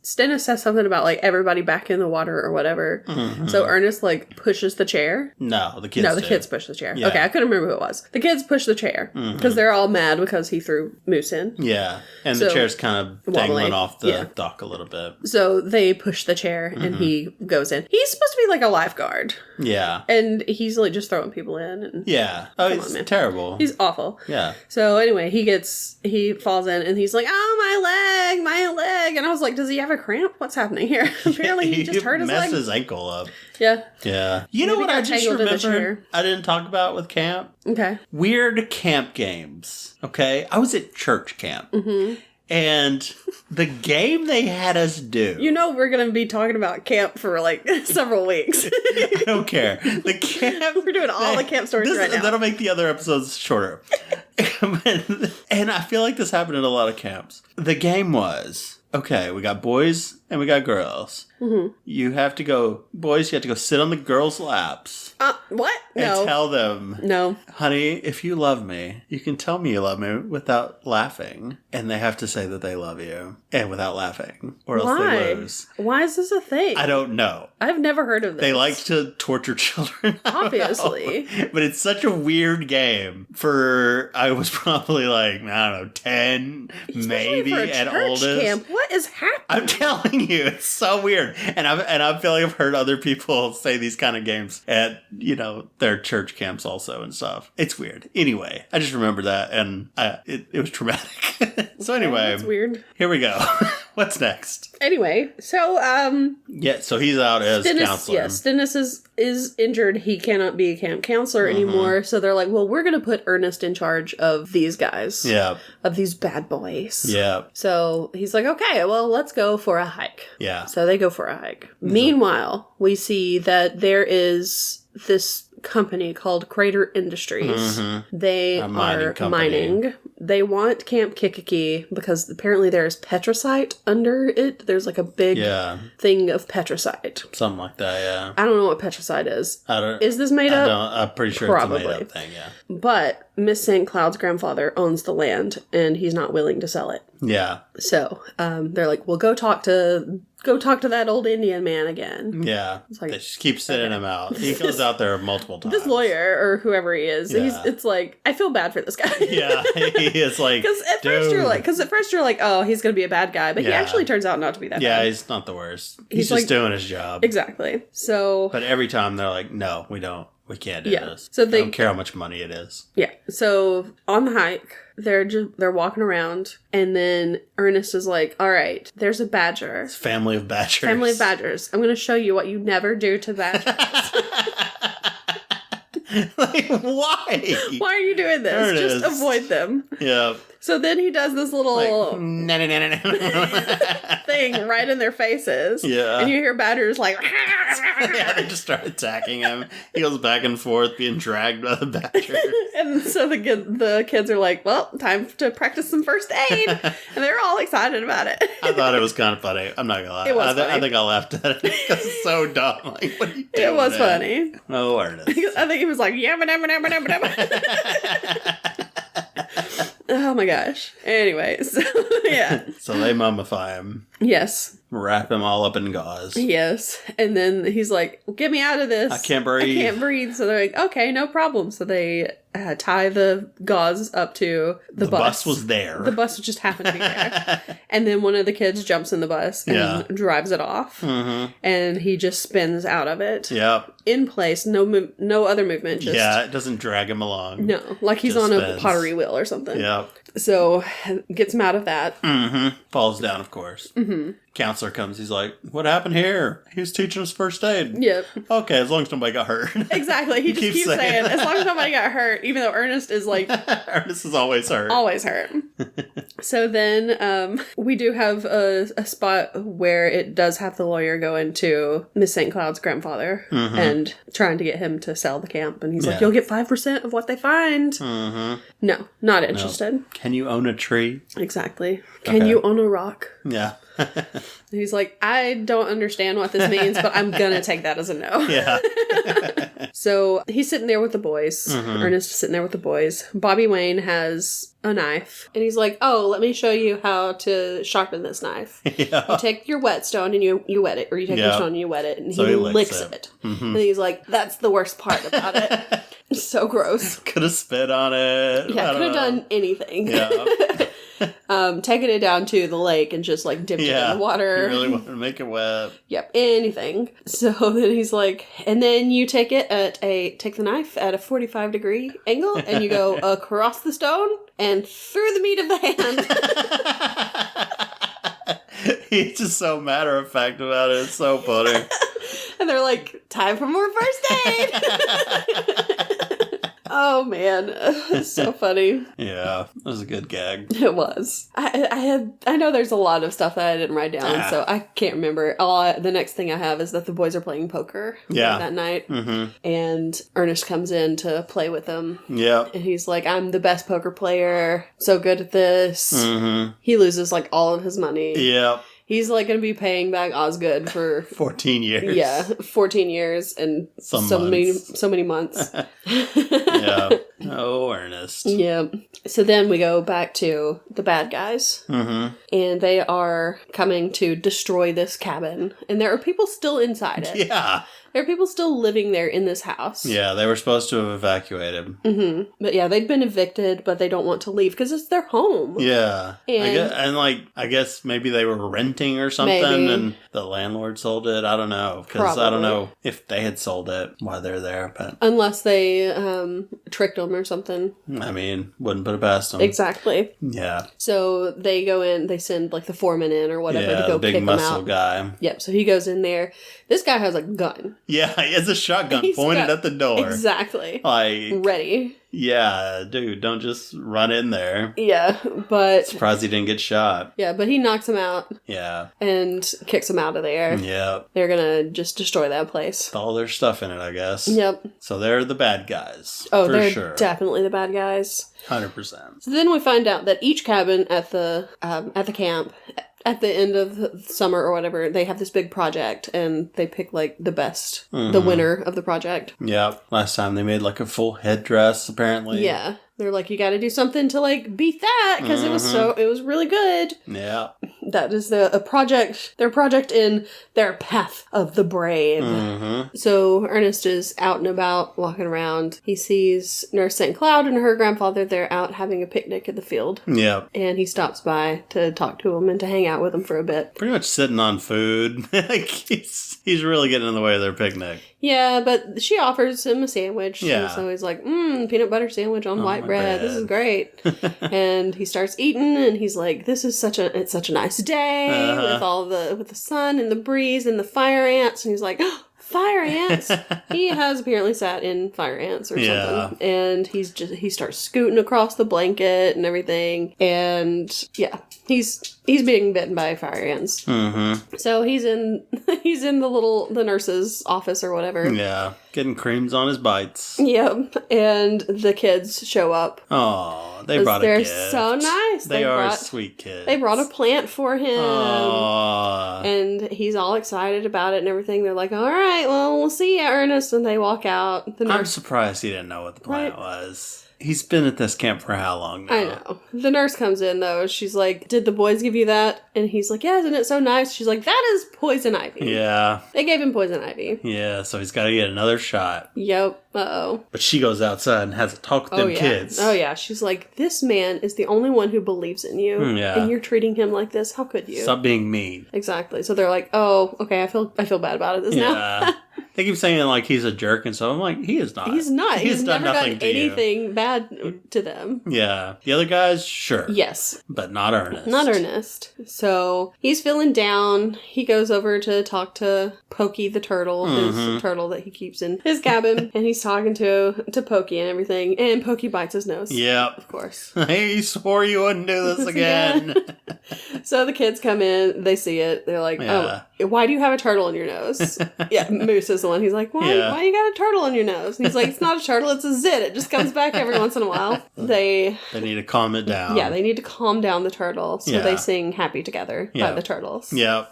Stennis says something about everybody back in the water or whatever. Mm-hmm. So Ernest pushes the chair. No, the kids. No, the kids push the chair. Yeah. Okay, I couldn't remember who it was. The kids push the chair because they're all mad because he threw Moose in. Yeah, and the chair's kind of dangling off the dock a little bit. So they push the chair and he goes in. He's supposed to be a lifeguard. Yeah, and he's just throwing people in. And, he's terrible. He's awful. Yeah. So anyway, he falls in and he's like, oh, my leg. And I was like, does he have a cramp? What's happening here? Apparently he just hurt his leg. Messed his ankle up. Yeah. Yeah. You know what I just remembered I didn't talk about with camp? Okay. Weird camp games. Okay. I was at church camp. Mm-hmm. And the game they had us do. We're going to be talking about camp for several weeks. I don't care. The camp. We're doing all the camp stories right now. That'll make the other episodes shorter. And I feel like this happened at a lot of camps. The game was, okay, we got boys and we got girls. Mm-hmm. You have to go, boys, you have to go sit on the girls' laps. What? And No. tell them, No. honey, if you love me, you can tell me you love me without laughing. And they have to say that they love you. And without laughing. Or else they lose. Why is this a thing? I don't know. I've never heard of this. They like to torture children. Obviously. But it's such a weird game for, I was probably like, I don't know, 10, maybe for a at church oldest. camp. What is happening? I'm telling you, it's so weird. And I feel like I've heard other people say these kind of games at, their church camps also and stuff. It's weird. Anyway, I just remember that and it was traumatic. So anyway. That's weird. Here we go. What's next? Anyway, so Yeah, so he's out as counselor. Yes, Dennis is injured. He cannot be a camp counselor anymore. So they're like, well, we're going to put Ernest in charge of these guys. Yeah. Of these bad boys. Yeah. So he's like, okay, well, let's go for a hike. Yeah. So they go for a hike. Meanwhile, we see that there is this company called Crater Industries. They are mining. They want Camp Kikiki because apparently there's petrocite under it. There's like a big thing of petrocite. Something like that, yeah. I don't know what petrocite is. Is this made I up? I'm pretty sure Probably. it's a made up thing, yeah. But Miss St. Cloud's grandfather owns the land and he's not willing to sell it. Yeah. So they're like, well, go talk to that old Indian man again. Yeah. Like, they just keep sitting him out. He goes out there multiple times. This lawyer or whoever he is, it's like, I feel bad for this guy. Yeah. He is like, because at first you're like, oh, he's gonna be a bad guy, but he actually turns out not to be that bad. Yeah, he's not the worst. He's just doing his job. Exactly. So, but every time they're like, no, we don't. We can't do this. So I don't care how much money it is. Yeah. So on the hike, they're walking around, and then Ernest is like, "All right, there's a badger. It's a family of badgers. Family of badgers. I'm going to show you what you never do to badgers." Like, why? Why are you doing this? Ernest. Just avoid them. Yeah. So then he does this little thing right in their faces. Yeah. And you hear badgers like... Yeah, they just start attacking him. He goes back and forth being dragged by the badger. And so the kids are like, well, time to practice some first aid. And they're all excited about it. I thought it was kind of funny. I'm not going to lie. It was funny. I think I laughed at it because it's so dumb. Like, what are you doing? It was funny. Oh, Ernest. I think he was like, yabba dabba dabba dabba dabba. Oh my gosh. Anyway, so yeah. So they mummify him. Yes. Wrap him all up in gauze. Yes. And then he's like, get me out of this. I can't breathe. I can't breathe. So they're like, okay, no problem. So they tie the gauze up to the bus. The bus was there. The bus just happened to be there. And then one of the kids jumps in the bus and drives it off. Mm-hmm. And he just spins out of it. Yep. In place. No other movement. Just, it doesn't drag him along. No. Like he's on a pottery wheel or something. Yep. So gets him out of that. Mm-hmm. Falls down, of course. Mm-hmm. Counselor comes. He's like, what happened here? He was teaching us first aid. Yep. Okay, as long as nobody got hurt. Exactly. He just keeps saying, as long as nobody got hurt, even though Ernest is like... Ernest is always hurt. Always hurt. So then we do have a spot where it does have the lawyer go into Miss St. Cloud's grandfather and trying to get him to sell the camp. And he's like, you'll get 5% of what they find. Mm-hmm. No, not interested. No. Can you own a tree? Exactly. Can you own a rock? Yeah. He's like, I don't understand what this means, but I'm gonna take that as a no. Yeah. So he's sitting there with the boys. Mm-hmm. Ernest is sitting there with the boys. Bobby Wayne has a knife. And he's like, oh, let me show you how to sharpen this knife. Yeah. You take your whetstone and you wet it. Or you take your stone and you wet it. And so he licks it. Mm-hmm. And he's like, that's the worst part about it. So gross. Could have spit on it. Yeah, could have done anything. Yeah. Taking it down to the lake and just like dipped it in the water. You really wanted to make it wet. Yep, anything. So then he's like, and then you take the knife at a 45-degree angle and you go across the stone and through the meat of the hand. He's just so matter of fact about it. It's so funny. And they're like, time for more first aid. Oh man, it's so funny. Yeah, that was a good gag. It was. I know there's a lot of stuff that I didn't write down, so I can't remember. The next thing I have is that the boys are playing poker that night, and Ernest comes in to play with them. Yeah, and he's like, "I'm the best poker player, so good at this." He loses like all of his money. Yeah. He's like going to be paying back Osgood for 14 years. Yeah, 14 years and so many months. Yeah. Oh, Ernest. Yeah. So then we go back to the bad guys. And they are coming to destroy this cabin. And there are people still inside it. Yeah. There are people still living there in this house. Yeah, they were supposed to have evacuated. But yeah, they'd been evicted, but they don't want to leave because it's their home. Yeah. I guess maybe they were renting or something and the landlord sold it. I don't know. Because I don't know if they had sold it while they're there. But unless they tricked them or something. I mean, wouldn't put it past them. Exactly. Yeah. So they go in, they send like the foreman in or whatever to go the big kick them out. muscle guy. Yep, so he goes in there. This guy has a gun. Yeah, he has a shotgun pointed at the door. Exactly. Like, ready. Yeah, dude, don't just run in there. Yeah, but... Surprised he didn't get shot. Yeah, but he knocks him out. Yeah. And kicks him out of there. Yep. They're gonna just destroy that place. With all their stuff in it, I guess. Yep. So they're the bad guys. Oh, for sure. They're definitely the bad guys. 100%. So then we find out that each cabin at the camp... At the end of the summer or whatever, they have this big project, and they pick, like, the best, the winner of the project. Yeah. Last time they made, like, a full headdress, apparently. Yeah. They're like, you gotta do something to, like, beat that, because it was really good. Yeah. That is their project in their Path of the Brave. So Ernest is out and about, walking around. He sees Nurse St. Cloud and her grandfather. They're out having a picnic in the field. Yeah. And he stops by to talk to them and to hang out with them for a bit. Pretty much sitting on food. Like, he's really getting in the way of their picnic. Yeah, but she offers him a sandwich. Yeah. And so he's like, peanut butter sandwich on white bread. This is great. And he starts eating, and he's like, it's such a nice day with the sun and the breeze and the fire ants. And he's like, fire ants. He has apparently sat in fire ants or something. And he starts scooting across the blanket and everything. And yeah, he's being bitten by fire ants. So he's in the nurse's office or whatever. Yeah, getting creams on his bites. Yep, and the kids show up. Oh, they brought a gift. They're so nice. They are sweet kids. They brought a plant for him. Aww. And he's all excited about it and everything. They're like, all right, well, we'll see you, Ernest. And they walk out. I'm surprised he didn't know what the plant was. He's been at this camp for how long now? I know. The nurse comes in, though. She's like, did the boys give you that? And he's like, yeah, isn't it so nice? She's like, that is poison ivy. Yeah. They gave him poison ivy. Yeah, so he's got to get another shot. Yep. Uh-oh. But she goes outside and has a talk with them kids. Oh, yeah. She's like, this man is the only one who believes in you. Yeah. And you're treating him like this. How could you? Stop being mean. Exactly. So they're like, oh, okay, I feel bad about it now. They keep saying, like, he's a jerk and so I'm like, he is not. He's not. He's done never nothing done to anything bad to them. Yeah. The other guys, sure. Yes. But not Ernest. Not Ernest. So he's feeling down. He goes over to talk to Pokey the turtle, his turtle that he keeps in his cabin. And he's talking to Pokey and everything. And Pokey bites his nose. Yep. Of course. He swore you wouldn't do this again. So the kids come in. They see it. They're like, oh, why do you have a turtle in your nose? Yeah, Moose is the one. He's like, why you got a turtle in your nose? And he's like, it's not a turtle, it's a zit. It just comes back every once in a while. They need to calm it down. Yeah, they need to calm down the turtle. So they sing Happy Together by the Turtles. Yeah.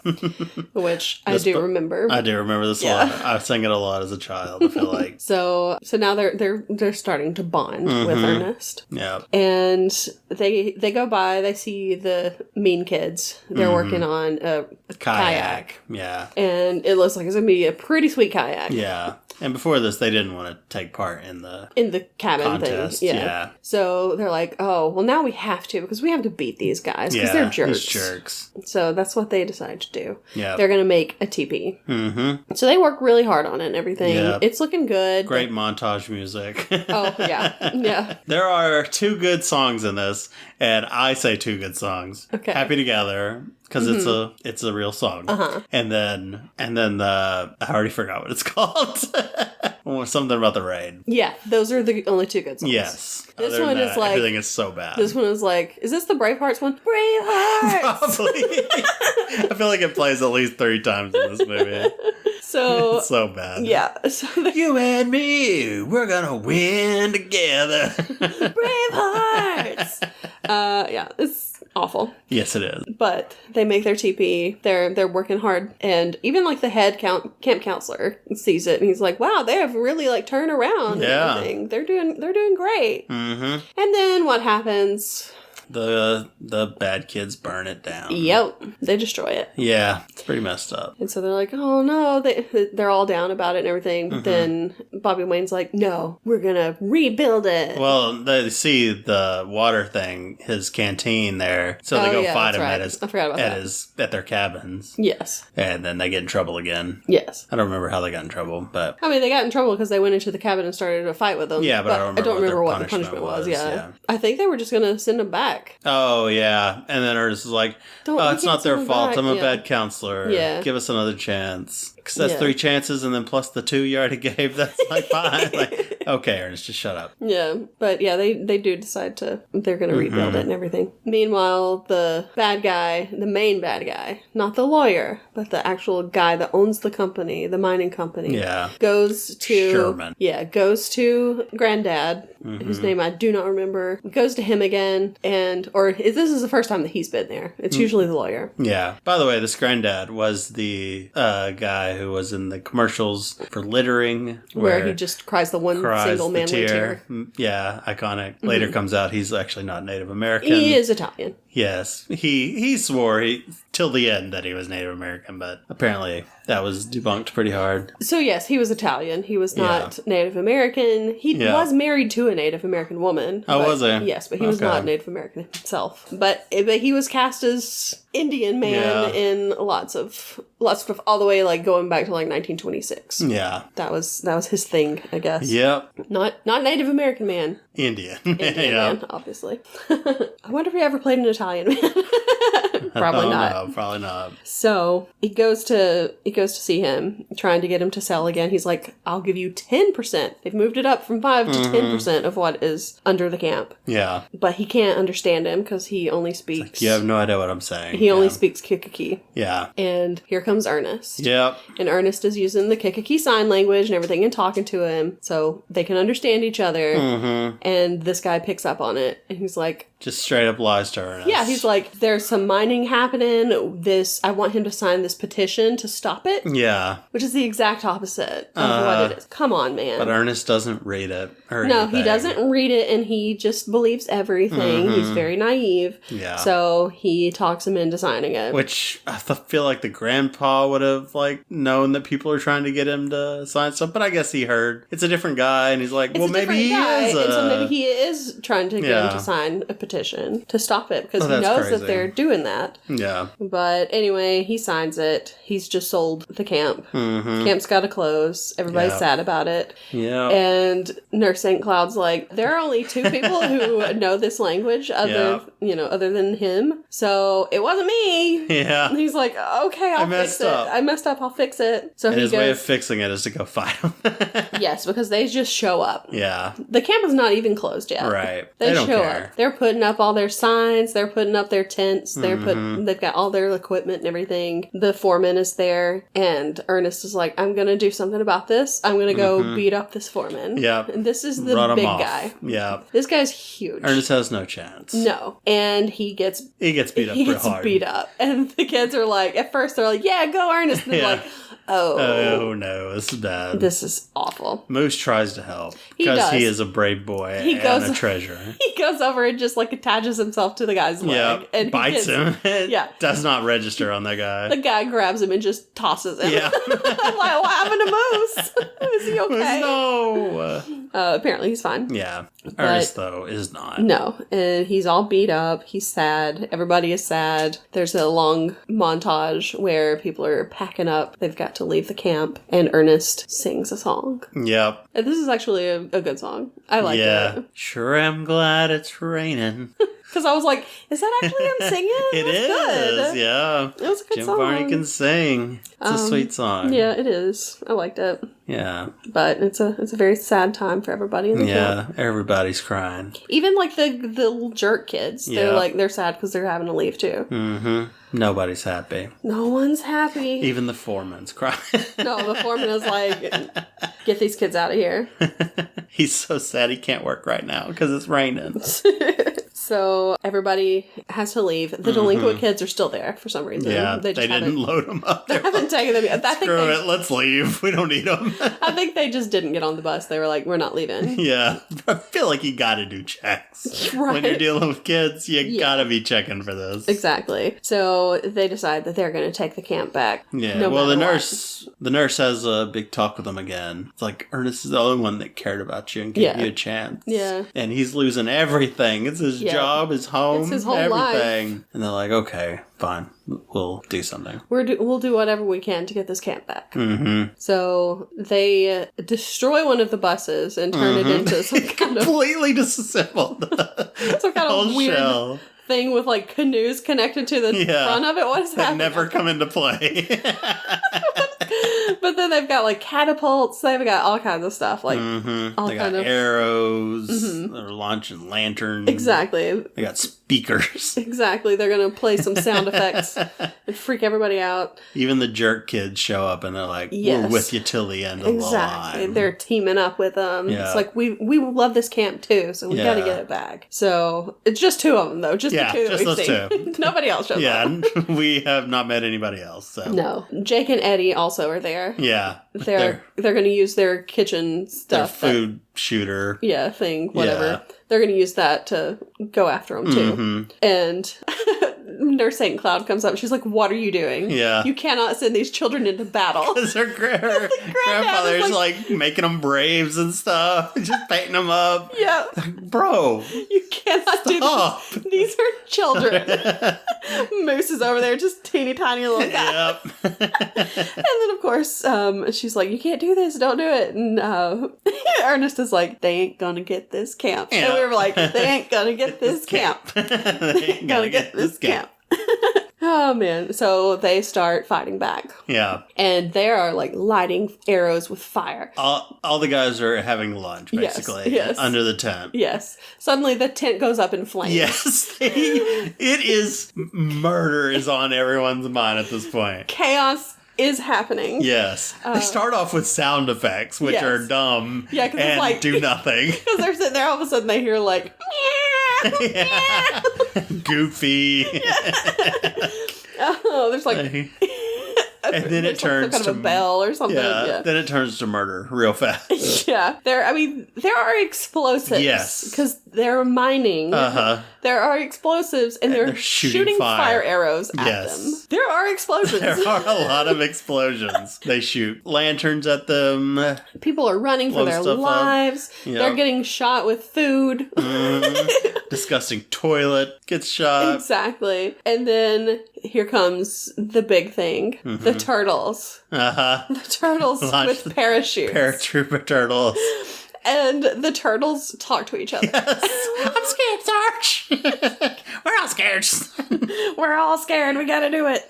Which I do remember. I do remember this a lot. I sang it a lot as a child, I feel like. So now they're starting to bond with Ernest. Yeah. And they go by, they see the mean kids. They're working on a kayak. Yeah. And it looks like it's going to be a pretty sweet kayak. Yeah. And before this, they didn't want to take part in the cabin contest. thing. Yeah. So they're like, oh, well, now we have to because we have to beat these guys because they're jerks. Jerks. So that's what they decide to do. Yeah. They're going to make a teepee. So they work really hard on it and everything. Yep. It's looking good. Great montage music. Oh, yeah. Yeah. There are 2 good songs in this, and I say 2 good songs. Okay. Happy Together because it's a real song. And then I already forgot what it's called. Something about the rain. Yeah, those are the only two good songs. Yes. This Other one than is that, like everything is so bad. This one is like, is this the Bravehearts one? Bravehearts. Probably. I feel like it plays at least 3 times in this movie. So it's so bad. Yeah. So you and me, we're gonna win together. Bravehearts. Yeah, it's awful. Yes, it is. But they make their TP. They're working hard, and even like the head camp counselor sees it, and he's like, "Wow, they have really like turned around. Yeah, and everything. They're doing great." Mm-hmm. And then what happens? The bad kids burn it down. Yep, they destroy it. Yeah, it's pretty messed up. And so they're like, "Oh no!" They're all down about it and everything. But then Bobby Wayne's like, "No, we're gonna rebuild it." Well, they see the water thing, his canteen there, so they go fight him right. at their cabins. Yes. And then they get in trouble again. Yes. I don't remember how they got in trouble, but I mean, they got in trouble because they went into the cabin and started a fight with them. Yeah, but I don't remember what the punishment was. Yeah. I think they were just gonna send them back. Oh, yeah. And then Ernest is like, it's not their fault. Back. I'm a bad counselor. Yeah. Give us another chance. Because that's 3 chances, and then plus the 2 you already gave, that's like 5. Like, okay, Ernest, just shut up. Yeah. But yeah, they do decide they're going to rebuild it and everything. Meanwhile, the main bad guy, not the lawyer, but the actual guy that owns the company, the mining company, goes to Sherman. Yeah, goes to Granddad, whose name I do not remember. Goes to him again, this is the first time that he's been there. It's usually the lawyer. Yeah. By the way, this Granddad was the guy who was in the commercials for littering. Where he just cries the one single manly tear. Yeah, iconic. Later comes out he's actually not Native American. He is Italian. Yes. He swore till the end that he was Native American, but apparently that was debunked pretty hard. So yes, he was Italian. He was not Native American. He was married to a Native American woman. Oh, was he? Yes, but he was not Native American himself. But he was cast as Indian man in lots of stuff, all the way like going back to like 1926. Yeah. That was his thing, I guess. Yep. Not Native American man. Indian man, obviously. I wonder if he ever played an Italian man. Probably not. No, probably not. So he goes to see him, trying to get him to sell again. He's like, "I'll give you 10%." They've moved it up from 5 to 10% of what is under the camp. Yeah. But he can't understand him because he only speaks. Like, you have no idea what I'm saying. He only speaks Kikiki. Yeah. And here comes Ernest. Yep. And Ernest is using the Kikiki sign language and everything and talking to him so they can understand each other. And this guy picks up on it. And he's like, just straight up lies to Ernest. Yeah, he's like, "There's some mining happening. I want him to sign this petition to stop it." Yeah. Which is the exact opposite of what it is. Come on, man. But Ernest doesn't read it. No, he doesn't read it, and he just believes everything. He's very naive. Yeah. So he talks him into signing it. Which I feel like the grandpa would have like known that people are trying to get him to sign stuff, but I guess he heard it's a different guy, and he's like, well, maybe he is. And so maybe he is trying to get him to sign a petition to stop it because he knows that they're doing that. Yeah. But anyway, he signs it. He's just sold the camp. Camp's got to close. Everybody's sad about it. Yeah. And Nurse St. Cloud's like, there are only 2 people who know this language other than him. So it wasn't me. Yeah. And he's like, okay, I'll fix it. I messed up. I'll fix it. So his way of fixing it is to go fight him. Yes, because they just show up. Yeah. The camp is not even closed yet. Right. They don't show care. up. They're putting up all their signs. They're putting up their tents. They've got all their equipment and everything. The foreman is there, and Ernest is like, "I'm gonna do something about this. I'm gonna go beat up this foreman." Yeah. And this is the big guy. Yeah. This guy's huge. Ernest has no chance. No. And he gets beat up pretty hard. He gets beat up. And the kids are like, at first they're like, "Yeah, go Ernest." And they're like, oh no, this is bad. This is awful. Moose tries to help because he is a brave boy and a treasure. He goes over and just like attaches himself to the guy's leg and bites him. Yeah, does not register on that guy. The guy grabs him and just tosses him. Yeah. Like, what happened to Moose? Is he okay? No. Apparently he's fine. Yeah. Ernest, though, is not. No. And he's all beat up. He's sad. Everybody is sad. There's a long montage where people are packing up. They've got to leave the camp. And Ernest sings a song. Yep. And this is actually a good song. I like it. Sure am glad it's raining. Because I was like, is that actually him singing? It is, good. yeah. It was a good Jim song. Varney can sing. It's a sweet song. Yeah, it is. I liked it. Yeah. But it's a very sad time for everybody in the camp. Yeah, everybody's crying. Even like the little jerk kids. They're sad because they're having to leave too. Mm-hmm. Nobody's happy. No one's happy. Even the foreman's crying. No, the foreman is like, get these kids out of here. He's so sad he can't work right now because it's raining. So everybody has to leave. The delinquent kids are still there for some reason. Yeah, they didn't load them up. They haven't taken them yet. Screw it, let's leave. We don't need them. I think they just didn't get on the bus. They were like, we're not leaving. Yeah, I feel like you gotta do checks. Right. When you're dealing with kids, you gotta be checking for this. Exactly. So they decide that they're going to take the camp back. Yeah, no well, the matter nurse has a big talk with them again. It's like, Ernest is the only one that cared about you and gave you a chance. Yeah. And he's losing everything. It's his job, his home, it's his whole everything. life. And they're like, okay, fine. We'll do something. We'll do whatever we can to get this camp back. Mm-hmm. So they destroy one of the buses and turn it into some kind of completely disassembled. some kind of weird shell thing with like canoes connected to the front of it. What is that happening? never come into play. But then they've got like catapults. They've got all kinds of stuff. Like all they got arrows. They're launching lanterns. Exactly. They got speakers. Exactly. They're gonna play some sound effects and freak everybody out. Even the jerk kids show up and they're like, "We're with you till the end of the line." They're teaming up with them. Yeah. It's like we love this camp too, so we got to get it back. So it's just two of them though. Just the two that we've seen. Nobody else shows up. Yeah, we have not met anybody else. So. No, Jake and Eddie also are there. Yeah, they're going to use their kitchen stuff, their food shooter, thing, whatever. Yeah. They're going to use that to go after them too. And Nurse St. Cloud comes up and she's like, "What are you doing? Yeah, you cannot send these children into battle." Because her grandfather's like making them braves and stuff, just painting them up. Yeah, bro, you cannot do this. These are children. Moose is over there, just teeny tiny little guy. Yep. And then of course, she's like, "You can't do this. Don't do it." And Ernest is like, "They ain't gonna get this camp." Yeah. And we were like, "They ain't gonna get this camp. They ain't gonna get this camp." Oh man, so they start fighting back. Yeah. And they are like lighting arrows with fire. All the guys are having lunch, basically. Yes. Under the tent. Yes. Suddenly the tent goes up in flames. Yes. It is, murder is on everyone's mind at this point. Chaos is happening. Yes. They start off with sound effects, which are dumb and it's like, do nothing. Because they're sitting there, all of a sudden they hear like, yeah. Goofy. Oh, there's like... And then it turns some kind of a bell or something. Yeah, then it turns to murder real fast. Yeah. There are explosives. Yes. Because they're mining. Uh-huh. There are explosives and they're shooting fire arrows at them. There are explosions. There are a lot of explosions. They shoot lanterns at them. People are running for their lives. Yep. They're getting shot with food. Disgusting toilet gets shot. Exactly. And then here comes the big thing. The turtles. Uh-huh. The turtles with parachutes. Paratrooper turtles. And the turtles talk to each other. Yes. I'm scared, Sarge. We're all scared. We're all scared. We gotta do it.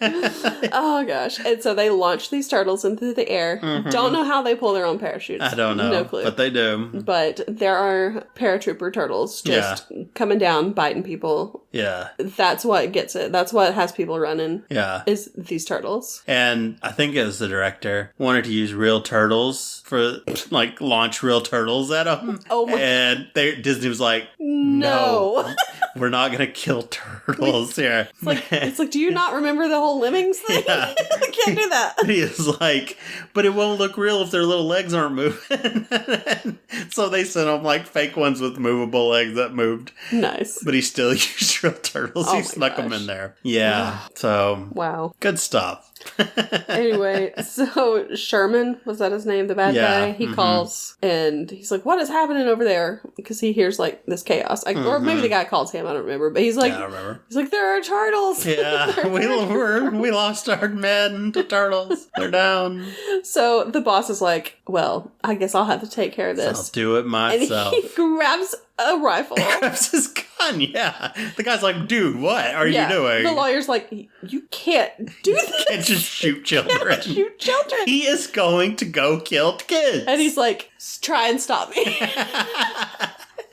Oh, gosh. And so they launch these turtles into the air. Mm-hmm. Don't know how they pull their own parachutes. I don't know. No clue. But they do. But there are paratrooper turtles just coming down, biting people. Yeah. That's what gets it. That's what has people running. Yeah. Is these turtles. And I think as the director wanted to use real turtles for, like, launch real turtles at them. Oh my. And Disney was like, no. We're not going to kill turtles here. It's like, do you not remember the whole lemmings thing? Yeah. I can't do that. He is like, but it won't look real if their little legs aren't moving. So they sent him like fake ones with movable legs that moved. Nice. But he still used real turtles. He snuck them in there. Yeah. So. Wow. Good stuff. Anyway, so Sherman, was that his name? The bad guy? He calls and he's like, "What is happening over there?" Because he hears like this chaos. Or maybe the guy calls him, I don't remember. But he's like, I don't remember. He's like, "There are turtles." Yeah, we lost our men to turtles. They're down. So the boss is like, "Well, I guess I'll have to take care of this. I'll do it myself." And he grabs a rifle. Grabs his gun, yeah. The guy's like, dude, what are you doing? The lawyer's like, you can't do this. You can't just shoot children. You can't shoot children. He is going to go kill kids. And he's like, try and stop me.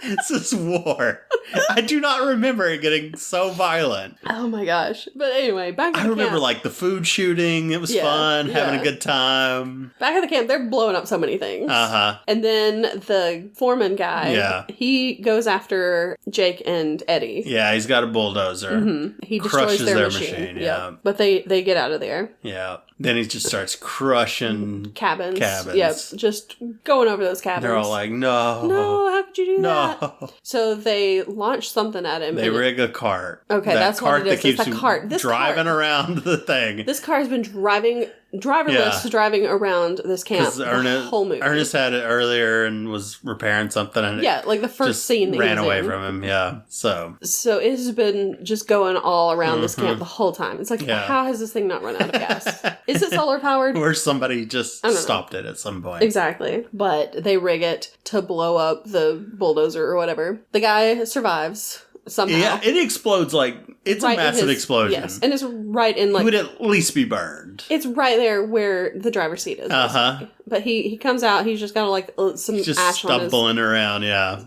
This is war. I do not remember it getting so violent. Oh my gosh. But anyway, back at the camp. I remember like the food shooting. It was fun, having a good time. Back at the camp, they're blowing up so many things. Uh-huh. And then the foreman guy, he goes after Jake and Eddie. Yeah, he's got a bulldozer. Mm-hmm. He destroys their machine. Yeah. But they get out of there. Yeah. Then he just starts crushing cabins. Yep, just going over those cabins. They're all like, no. No, how could you do that? No. So they launch something at him. They rig a cart. Okay, that's cart what it is. That keeps it's a cart. This driving cart, around the thing. This car has been driverless driving around this camp the whole movie. Ernest had it earlier and was repairing something. And like the first scene that ran he was away in. from him. Yeah, so it has been just going all around this camp the whole time. It's like, how has this thing not run out of gas? Is it solar powered? Or somebody just stopped it at some point. Exactly. But they rig it to blow up the bulldozer or whatever. The guy survives somehow. Yeah, it explodes it's a massive explosion. Yes, and it's right in he would at least be burned. It's right there where the driver's seat is. Uh-huh. But he comes out, he's just got some just ash stumbling around, yeah.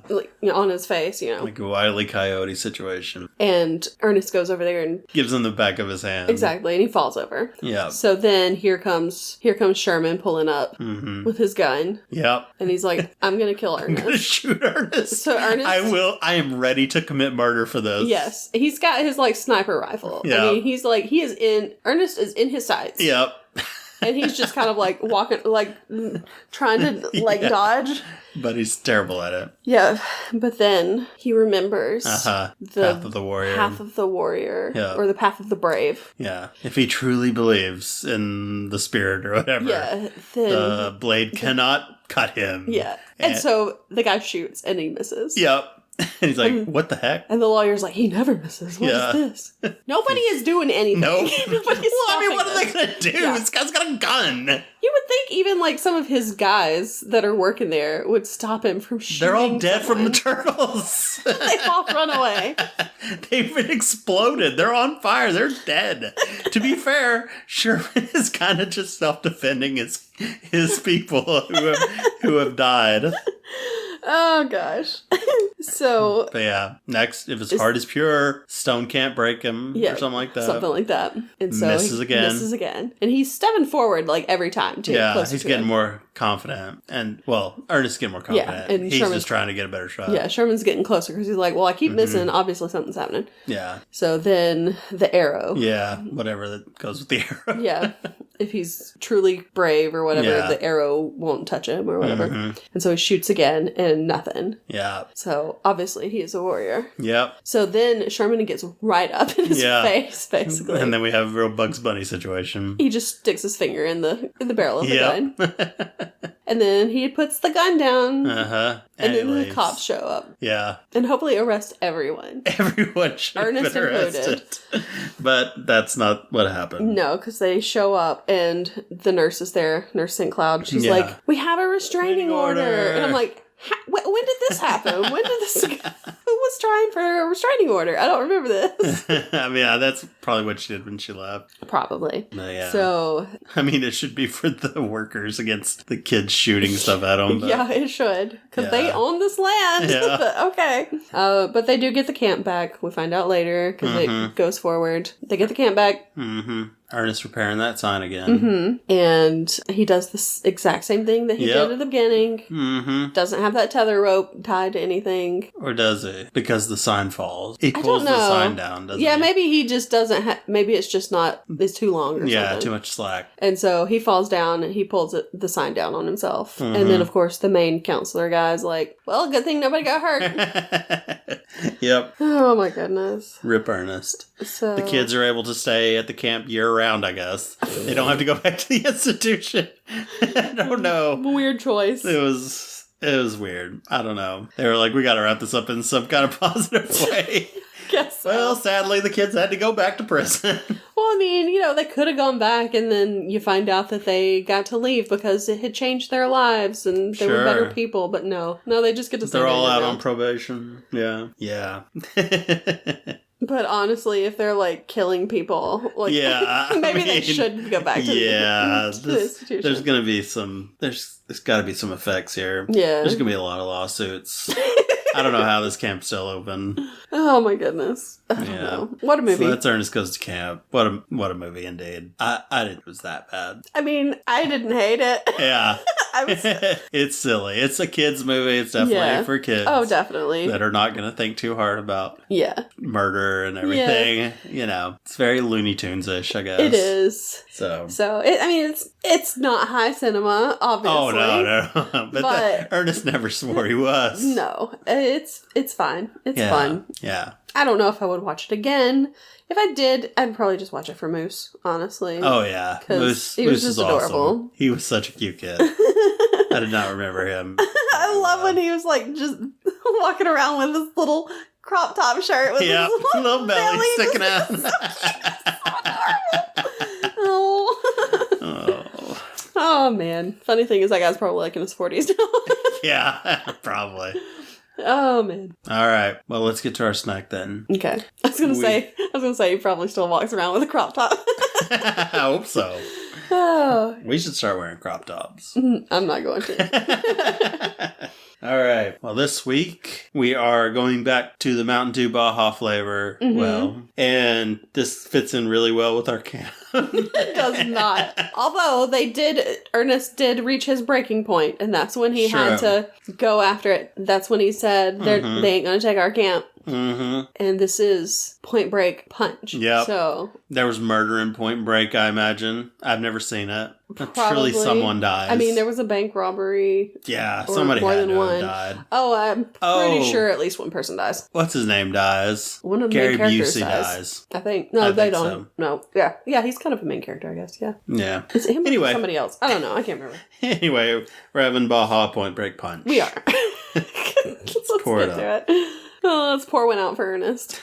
On his face, Like a Wile E. Coyote situation. And Ernest goes over there and gives him the back of his hand. Exactly, and he falls over. Yeah. So then here comes Sherman pulling up with his gun. Yep. And he's like, I'm gonna kill Ernest. I'm gonna shoot Ernest. So Ernest, I am ready to commit murder for this. Yes. He's got his sniper rifle. Yeah. I mean, Ernest is in his sights. Yep. And he's just kind of walking, trying to dodge. But he's terrible at it. Yeah. But then he remembers the path of the warrior. Path of the warrior. Yeah. Or the path of the brave. Yeah. If he truly believes in the spirit or whatever. Yeah. Then the blade cannot cut him. Yeah. And so the guy shoots and he misses. Yep. And he's like, what the heck? And the lawyer's like, he never misses. What is this? Nobody is doing anything. No. Nobody's what are they going to do? Yeah. This guy's got a gun. You would think even some of his guys that are working there would stop him from shooting. They're all dead someone. from the turtles. They all run away. They've been exploded. They're on fire. They're dead. To be fair, Sherman is kind of just self-defending his people who have died. Oh, gosh. So... But yeah, next, if his heart is pure, stone can't break him, or something like that. Something like that. And so misses again. And he's stepping forward, every time, too. Yeah, he's getting more confident. And, Ernest is getting more confident. Yeah, and he's just trying to get a better shot. Yeah, Sherman's getting closer, because he's like, I keep missing. Obviously, something's happening. Yeah. So then, the arrow. Yeah, whatever that goes with the arrow. Yeah. If he's truly brave or whatever, the arrow won't touch him or whatever. And so he shoots again and nothing. Yeah. So obviously he is a warrior. Yep. So then Sherman gets right up in his face, basically. And then we have a real Bugs Bunny situation. He just sticks his finger in the barrel of the gun. And then he puts the gun down. Uh-huh. And then the cops show up. Yeah. And hopefully arrest everyone. Everyone should have been arrested. But that's not what happened. No, because they show up and the nurse is there, Nurse St. Cloud. She's like, we have a restraining order. And I'm like, when did this happen? When did this... Who was trying for a restraining order? I don't remember this. I mean, that's probably what she did when she left. Probably. Yeah. So... I mean, it should be for the workers against the kids shooting stuff at them. But... Yeah, it should. Because they own this land. Yeah. But okay. But they do get the camp back. We find out later because it goes forward. They get the camp back. Mm-hmm. Ernest repairing that sign again. And he does this exact same thing that he did at the beginning. Doesn't have that tether rope tied to anything. Or does he? Because the sign falls. He I pulls don't know. the sign down, doesn't he? Yeah, maybe he just doesn't maybe it's just not, it's too long or something. Yeah, too much slack. And so he falls down and he pulls the sign down on himself. And then, of course, the main counselor guy's like, well, good thing nobody got hurt. Yep. Oh, my goodness. Rip Ernest. So The kids are able to stay at the camp year-round, I guess. They don't have to go back to the institution. I don't know. Weird choice. It was weird. I don't know. They were like, we gotta wrap this up in some kind of positive way. Guess so. Well, sadly, the kids had to go back to prison. Well, I mean, they could have gone back and then you find out that they got to leave because it had changed their lives and they were better people. But no, they just get to stay. They're all out on probation. Yeah. Yeah. But honestly, if they're like killing people, like maybe they should go back to the institution. There's gonna be some. There's got to be some effects here. Yeah, there's gonna be a lot of lawsuits. I don't know how this camp's still open. Oh my goodness! I don't know. What a movie! So that's Ernest Goes to Camp. What a movie indeed. I didn't. It was that bad. I mean, I didn't hate it. Yeah. It's silly. It's a kids movie. It's definitely for kids. Oh, definitely. That are not going to think too hard about murder and everything. Yeah. It's very Looney Tunes-ish, I guess. It is. So it's not high cinema, obviously. Oh, no. But Ernest never swore he was. No. It's fine. It's fun. Yeah. I don't know if I would watch it again. If I did, I'd probably just watch it for Moose, honestly. Oh, yeah. Moose was just adorable. Awesome. He was such a cute kid. I did not remember him. I love when he was like just walking around with this little crop top shirt with his little belly sticking out. Oh, man. Funny thing is that guy's probably like in his 40s now. Yeah, probably. Oh, man. All right. Well, let's get to our snack then. Okay. I was gonna say he probably still walks around with a crop top. I hope so. Oh. We should start wearing crop tops. I'm not going to. All right. Well, this week we are going back to the Mountain Dew Baja flavor. Mm-hmm. Well, and this fits in really well with our camp. It does not. Although Ernest did reach his breaking point, and that's when he had to go after it. That's when he said, they ain't gonna take our camp. Mm-hmm. And this is Point Break Punch. Yep. So there was murder in Point Break, I imagine. I've never seen it. Probably. Surely someone dies. I mean, there was a bank robbery. Yeah, somebody more than one died. Oh, I'm pretty sure at least one person dies. What's his name dies? One of the Gary main characters Busey dies. I think. No, they don't. So. No. Yeah, he's kind of a main character, I guess. Yeah. Yeah. Is it him or somebody else? I don't know. I can't remember. Anyway, we're having Baja Point Break Punch. We are. Let's pour get to it. Oh, let's pour one out for Ernest.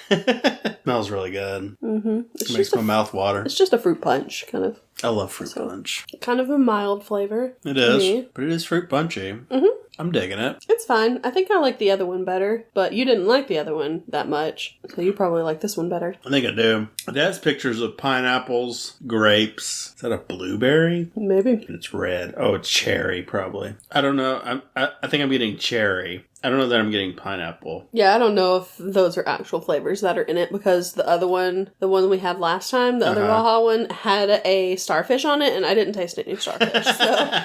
Smells really good. Mm-hmm. It makes my mouth water. It's just a fruit punch, kind of. I love fruit punch. Kind of a mild flavor. It is, but it is fruit punchy. Mm-hmm. I'm digging it. It's fine. I think I like the other one better, but you didn't like the other one that much, so you probably like this one better. I think I do. It has pictures of pineapples, grapes. Is that a blueberry? Maybe. It's red. Oh, it's cherry, probably. I don't know. I think I'm getting cherry. I don't know that I'm getting pineapple. Yeah, I don't know if those are actual flavors that are in it, because the other one, the one we had last time, the other Baja one, had a starfish on it, and I didn't taste any starfish, so...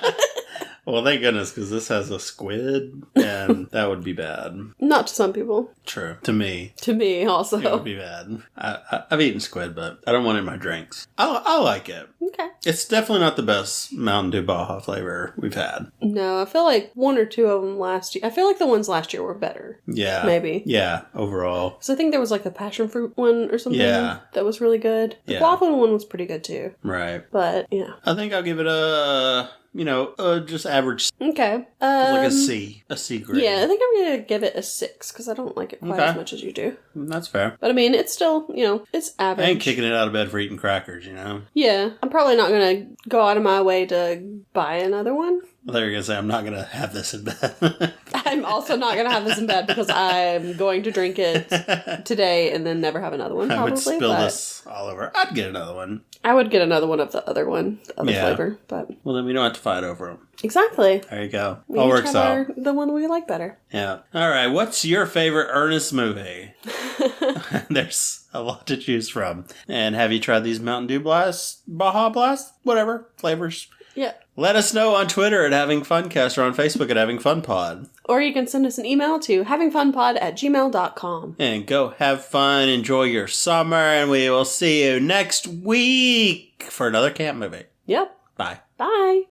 Well, thank goodness, because this has a squid, and that would be bad. Not to some people. True. To me. To me, also. It would be bad. I've eaten squid, but I don't want it in my drinks. I like it. Okay. It's definitely not the best Mountain Dew Baja flavor we've had. No, I feel like one or two of them last year. I feel like the ones last year were better. Yeah. Maybe. Yeah, overall. So I think there was like the passion fruit one or something that was really good. The guava one was pretty good too. Right. But, yeah. I think I'll give it a... just average. Okay. Like a C. A C grade. Yeah, I think I'm going to give it a 6, because I don't like it quite as much as you do. That's fair. But I mean, it's still, it's average. I ain't kicking it out of bed for eating crackers, Yeah. I'm probably not going to go out of my way to buy another one. I thought you were going to say, I'm not going to have this in bed. I'm also not going to have this in bed, because I'm going to drink it today and then never have another one, probably. I would spill this all over. I'd get another one. I would get another one of the other flavor, but... Well, then we don't have to fight over them. Exactly. There you go. We All each works have out. the one we like better. Yeah. All right. What's your favorite Ernest movie? There's a lot to choose from. And have you tried these Mountain Dew Blast, Baja Blast, whatever flavors? Yeah. Let us know on Twitter at Having Funcast or on Facebook at Having Fun Pod. Or you can send us an email to havingfunpod@gmail.com. And go have fun, enjoy your summer, and we will see you next week for another camp movie. Yep. Bye. Bye.